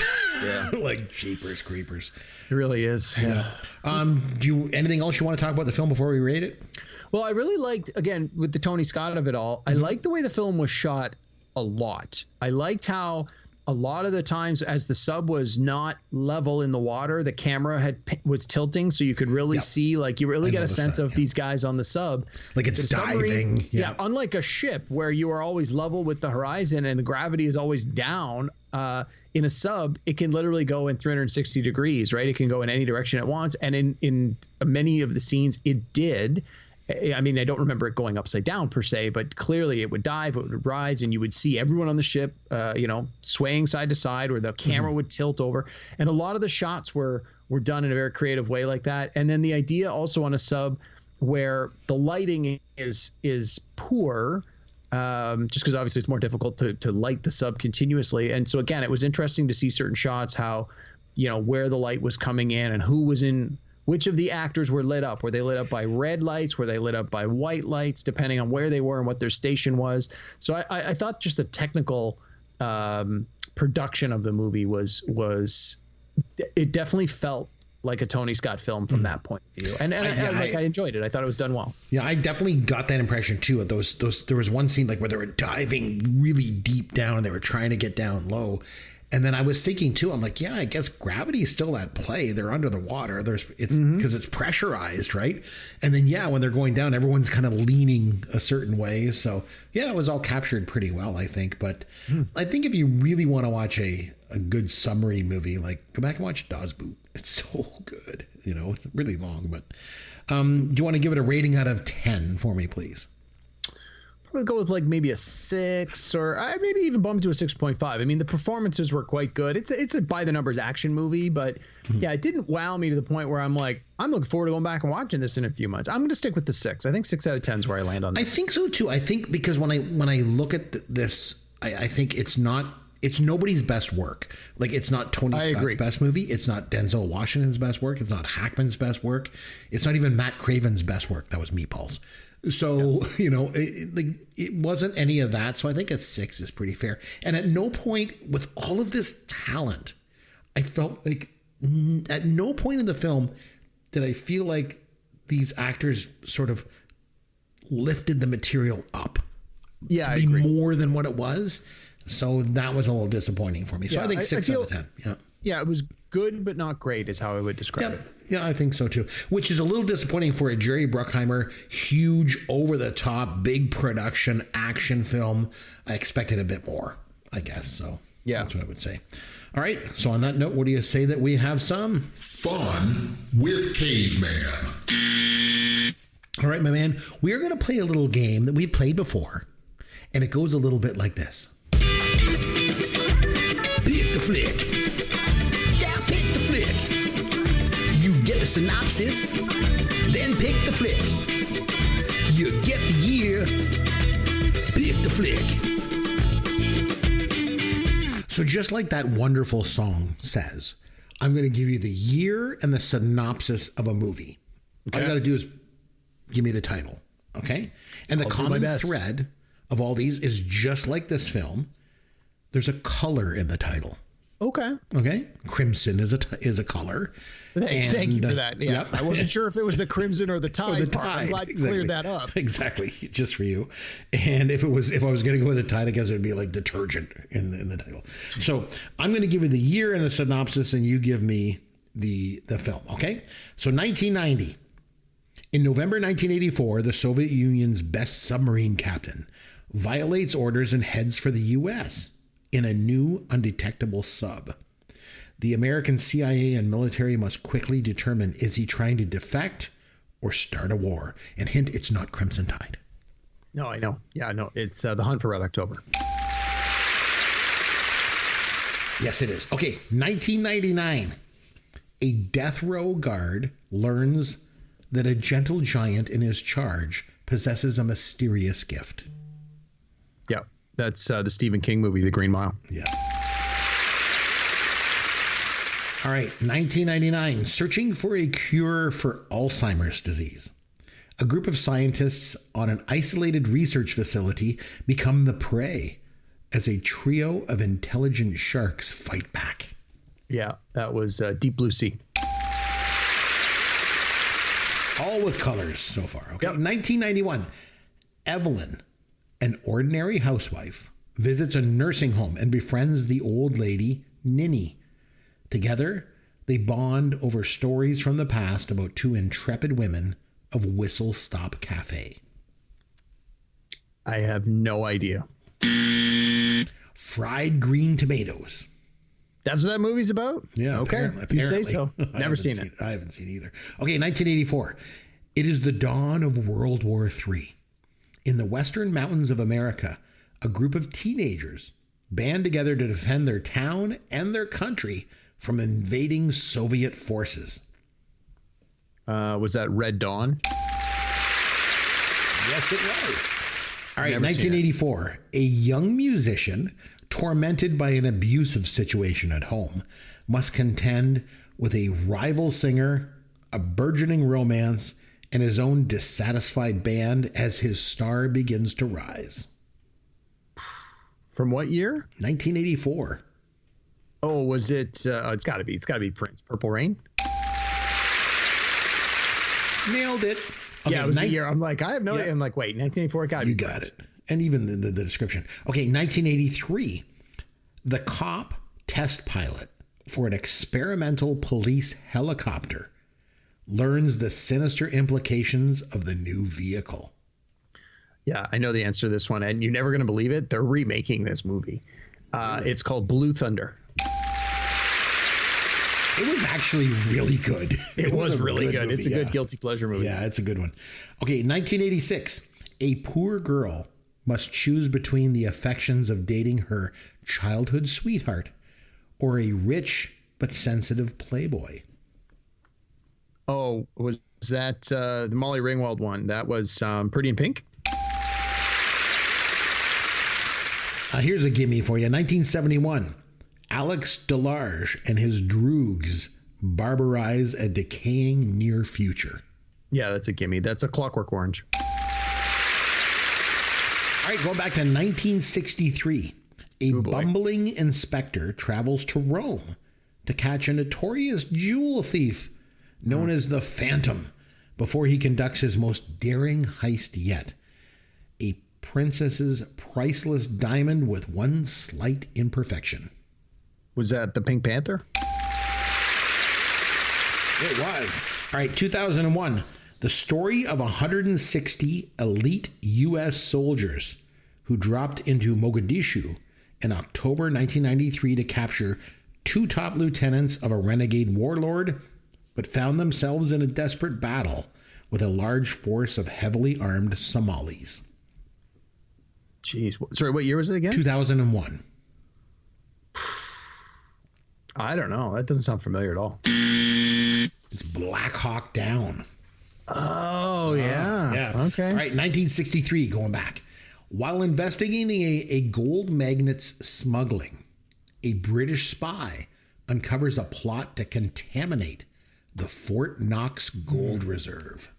S4: Yeah, like jeepers creepers.
S6: It really is. Yeah.
S4: Anything else you want to talk about the film before we rate it?
S6: Well, I really liked, again, with the Tony Scott of it all, I liked the way the film was shot a lot. I liked how a lot of the times as the sub was not level in the water, the camera was tilting, so you could really see, like, you really get a sense of these guys on the sub.
S4: Like it's diving.
S6: Yeah, unlike a ship where you are always level with the horizon and the gravity is always down. In a sub, it can literally go in 360 degrees, right? It can go in any direction it wants. And in many of the scenes, it did. I mean, I don't remember it going upside down per se, but clearly it would dive, it would rise, and you would see everyone on the ship, you know, swaying side to side, or the camera would tilt over. And a lot of the shots were done in a very creative way like that. And then the idea also on a sub where the lighting is poor, just because obviously it's more difficult to light the sub continuously. And so again, it was interesting to see certain shots, how, you know, where the light was coming in and who was in. Which of the actors were lit up? Were they lit up by red lights? Were they lit up by white lights, depending on where they were and what their station was? So I thought just the technical production of the movie was it definitely felt like a Tony Scott film from that point of view. And I enjoyed it. I thought it was done well.
S4: Yeah, I definitely got that impression too. At those there was one scene like where they were diving really deep down and they were trying to get down low. And then I was thinking too, I'm like, yeah, I guess gravity is still at play. They're under the water. It's because it's pressurized, right? And then when they're going down, everyone's kind of leaning a certain way. So yeah, it was all captured pretty well, I think. But I think if you really want to watch a good submarine movie, like go back and watch Das Boot. It's so good. It's really long, but do you want to give it a rating out of 10 for me, please?
S6: Probably go with like maybe a 6 or maybe even bump to a 6.5. I mean, the performances were quite good. It's a by the numbers action movie, but it didn't wow me to the point where I'm like, I'm looking forward to going back and watching this in a few months. I'm going to stick with the 6. I think 6 out of 10 is where I land on this.
S4: I think so too. I think because when I look at this, I think it's nobody's best work. Like it's not Tony Scott's best movie. It's not Denzel Washington's best work. It's not Hackman's best work. It's not even Matt Craven's best work. That was Meatballs. So, it wasn't any of that. So I think a 6 is pretty fair. And at no point with all of this talent, I felt like at no point in the film did I feel like these actors sort of lifted the material up to be more than what it was. So that was a little disappointing for me. So I think 6 out of 10. Yeah.
S6: Yeah, it was good, but not great is how I would describe it.
S4: Yeah, I think so too. Which is a little disappointing for a Jerry Bruckheimer, huge, over-the-top, big production action film. I expected a bit more, I guess. So that's what I would say. All right. So on that note, what do you say that we have some
S3: fun with Caveman?
S4: All right, my man. We are going to play a little game that we've played before, and it goes a little bit like this. Pick the flick. Yeah, pick the flick. You get the synopsis, then pick the flick. You get the year, pick the flick. So just like that wonderful song says, I'm going to give you the year and the synopsis of a movie. Okay. All you got to do is give me the title, okay? And the common thread of all these is just like this film. There's a color in the title. Okay. Crimson is a color.
S6: Thank you for that. Yeah. Yep. I wasn't sure if it was the crimson or the tide. I'm glad you cleared that up.
S4: Exactly. Just for you. And if I was going to go with the tide, I guess it would be like detergent in the title. So I'm going to give you the year and the synopsis, and you give me the film. Okay. So 1990. In November 1984, the Soviet Union's best submarine captain violates orders and heads for the U.S. in a new undetectable sub. The American CIA and military must quickly determine, is he trying to defect or start a war? And hint, it's not Crimson Tide.
S6: No, I know. Yeah, no, it's The Hunt for Red October.
S4: Yes, it is. Okay, 1999. A death row guard learns that a gentle giant in his charge possesses a mysterious gift.
S6: Yeah, that's the Stephen King movie, The Green Mile.
S4: Yeah. All right, 1999, searching for a cure for Alzheimer's disease. A group of scientists on an isolated research facility become the prey as a trio of intelligent sharks fight back.
S6: Yeah, that was Deep Blue Sea.
S4: All with colors so far. Okay, 1991, Evelyn, an ordinary housewife, visits a nursing home and befriends the old lady, Ninny. Together, they bond over stories from the past about two intrepid women of Whistle Stop Cafe.
S6: I have no idea.
S4: Fried Green Tomatoes.
S6: That's what that movie's about?
S4: Yeah.
S6: Okay. If you say so. Never seen it.
S4: I haven't seen it either. Okay, 1984. It is the dawn of World War III. In the western mountains of America, a group of teenagers band together to defend their town and their country from invading Soviet forces.
S6: Was that Red Dawn?
S4: Yes, it was. All right, 1984. A young musician, tormented by an abusive situation at home, must contend with a rival singer, a burgeoning romance, and his own dissatisfied band as his star begins to rise.
S6: From what year?
S4: 1984.
S6: Oh, was it? It's got to be Prince. Purple Rain.
S4: Nailed it. Okay,
S6: Yeah, it was the year. I'm like, I have no idea. I'm like, wait, 1984. Got
S4: You got it. And even the description. Okay, 1983. The cop test pilot for an experimental police helicopter learns the sinister implications of the new vehicle.
S6: Yeah, I know the answer to this one, and you're never going to believe it. They're remaking this movie. It's called Blue Thunder.
S4: It was actually really good.
S6: It was really good.
S4: Movie,
S6: It's a good guilty pleasure movie.
S4: Yeah, it's a good one. Okay, 1986. A poor girl must choose between the affections of dating her childhood sweetheart or a rich but sensitive playboy.
S6: Oh, was that the Molly Ringwald one? That was Pretty in Pink?
S4: Here's a gimme for you. 1971. Alex Delarge and his droogs barbarize a decaying near future.
S6: Yeah, that's a gimme. That's a Clockwork Orange.
S4: All right, going back to 1963. A bumbling inspector travels to Rome to catch a notorious jewel thief known as the Phantom before he conducts his most daring heist yet. A princess's priceless diamond with one slight imperfection.
S6: Was that the Pink Panther?
S4: It was. All right, 2001. The story of 160 elite U.S. soldiers who dropped into Mogadishu in October 1993 to capture 2 top lieutenants of a renegade warlord, but found themselves in a desperate battle with a large force of heavily armed Somalis.
S6: Jeez. Sorry, what year was it again?
S4: 2001.
S6: I don't know. That doesn't sound familiar at all.
S4: It's Black Hawk Down.
S6: Oh, yeah.
S4: Yeah.
S6: Okay.
S4: All right, 1963, going back. While investigating a gold magnet's smuggling, a British spy uncovers a plot to contaminate the Fort Knox gold reserve.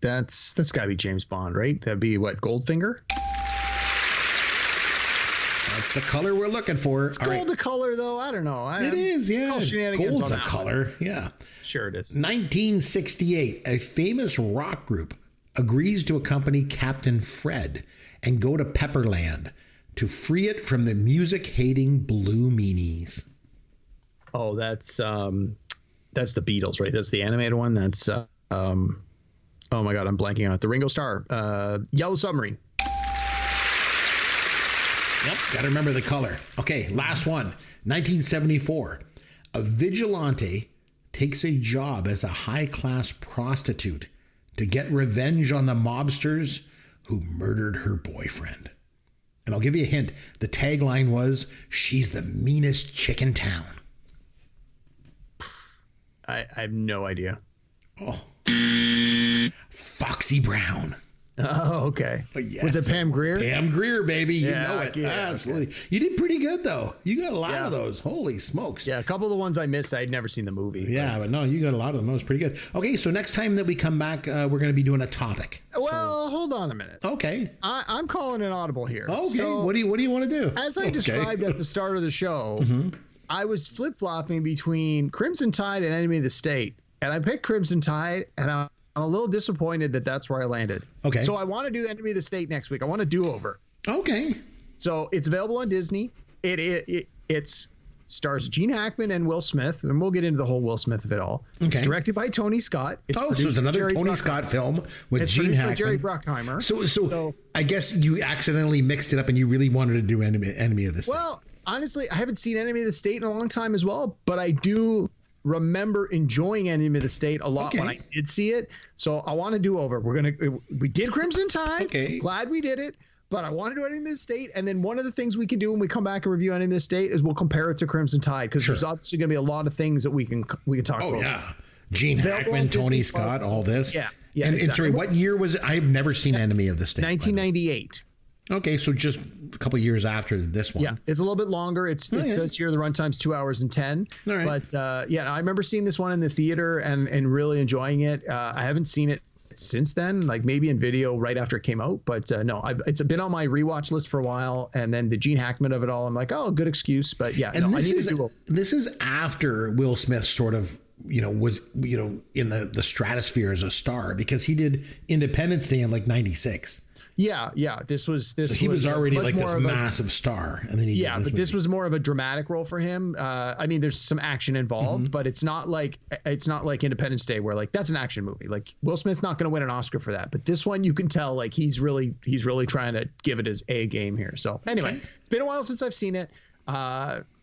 S6: That's got to be James Bond, right? That'd be what, Goldfinger?
S4: That's the color we're looking for.
S6: It's gold a color, though. I don't know.
S4: It is, yeah.
S6: Call shenanigans
S4: Gold's
S6: on
S4: a
S6: that
S4: color,
S6: one.
S4: yeah.
S6: Sure it is.
S4: 1968, a famous rock group agrees to accompany Captain Fred and go to Pepperland to free it from the music-hating Blue Meanies.
S6: Oh, that's the Beatles, right? That's the animated one. That's oh my God, I'm blanking on it. The Ringo Starr, Yellow Submarine.
S4: Yep, got to remember the color. Okay, last one. 1974. A vigilante takes a job as a high-class prostitute to get revenge on the mobsters who murdered her boyfriend. And I'll give you a hint. The tagline was, "She's the meanest chick in town."
S6: I have no idea.
S4: Oh. Foxy Brown.
S6: Oh, okay.
S4: Yes.
S6: Was it Pam Grier?
S4: Pam Grier, baby. You know it.
S6: Yeah,
S4: absolutely. Okay. You did pretty good, though. You got a lot of those. Holy smokes.
S6: Yeah, a couple of the ones I missed, I'd never seen the movie.
S4: Yeah, but no, you got a lot of them. That was pretty good. Okay, so next time that we come back, we're going to be doing a topic.
S6: Well, hold on a minute.
S4: Okay.
S6: I'm calling an audible here.
S4: Okay.
S6: So,
S4: what do you want to do?
S6: As I described at the start of the show, I was flip-flopping between Crimson Tide and Enemy of the State. And I picked Crimson Tide, and I'm a little disappointed that that's where I landed.
S4: Okay.
S6: So I want to do Enemy of the State next week. I want to do over.
S4: Okay.
S6: So it's available on Disney. It's stars Gene Hackman and Will Smith, and we'll get into the whole Will Smith of it all.
S4: Okay.
S6: It's directed by Tony Scott.
S4: So it's another Tony Scott film with Gene Hackman.
S6: By Jerry Bruckheimer.
S4: So I guess you accidentally mixed it up, and you really wanted to do Enemy of the State.
S6: Well, honestly, I haven't seen Enemy of the State in a long time as well, but I do remember enjoying Enemy of the State a lot when I did see it. So I want to do over. We did Crimson Tide.
S4: Okay.
S6: Glad we did it. But I want to do Enemy of the State. And then one of the things we can do when we come back and review Enemy of the State is we'll compare it to Crimson Tide, because there's obviously going to be a lot of things that we can talk about.
S4: Oh, yeah. Gene Hackman, Tony Scott, all this.
S6: Yeah.
S4: And sorry, what year was it? I've never seen Enemy of the State.
S6: 1998.
S4: Okay, so just a couple of years after this one.
S6: Yeah, it's a little bit longer. It says here the runtime's 2 hours and 10.
S4: All right.
S6: But I remember seeing this one in the theater and really enjoying it. I haven't seen it since then, like maybe in video right after it came out. But no, it's been on my rewatch list for a while. And then the Gene Hackman of it all, I'm like, oh, good excuse. But yeah,
S4: and
S6: no,
S4: this is after Will Smith sort of, was, in the stratosphere as a star, because he did Independence Day in like 96.
S6: Yeah. So
S4: he was already like this massive star, and then this
S6: was more of a dramatic role for him. I mean, there's some action involved, but it's not like Independence Day, where like that's an action movie. Like Will Smith's not going to win an Oscar for that, but this one you can tell like he's really trying to give it his A game here. So anyway, It's been a while since I've seen it.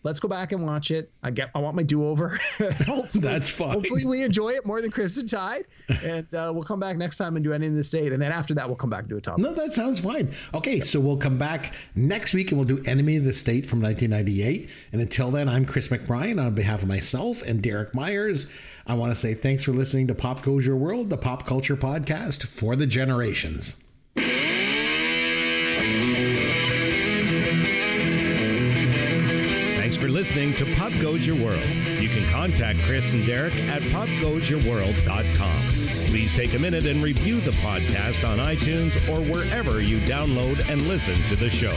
S6: Let's go back and watch it. I want my do-over.
S4: That's fine.
S6: Hopefully we enjoy it more than Crimson Tide, and we'll come back next time and do Enemy of the State, and then after that we'll come back and do a topic.
S4: No, that sounds fine. Okay, so we'll come back next week and we'll do Enemy of the State from 1998. And until then, I'm Chris McBrien on behalf of myself and Derek Myers. I want to say thanks for listening to Pop Goes Your World, the pop culture podcast for the generations.
S8: Thanks for listening to Pop Goes Your World. You can contact Chris and Derek at popgoesyourworld.com. Please take a minute and review the podcast on iTunes or wherever you download and listen to the show.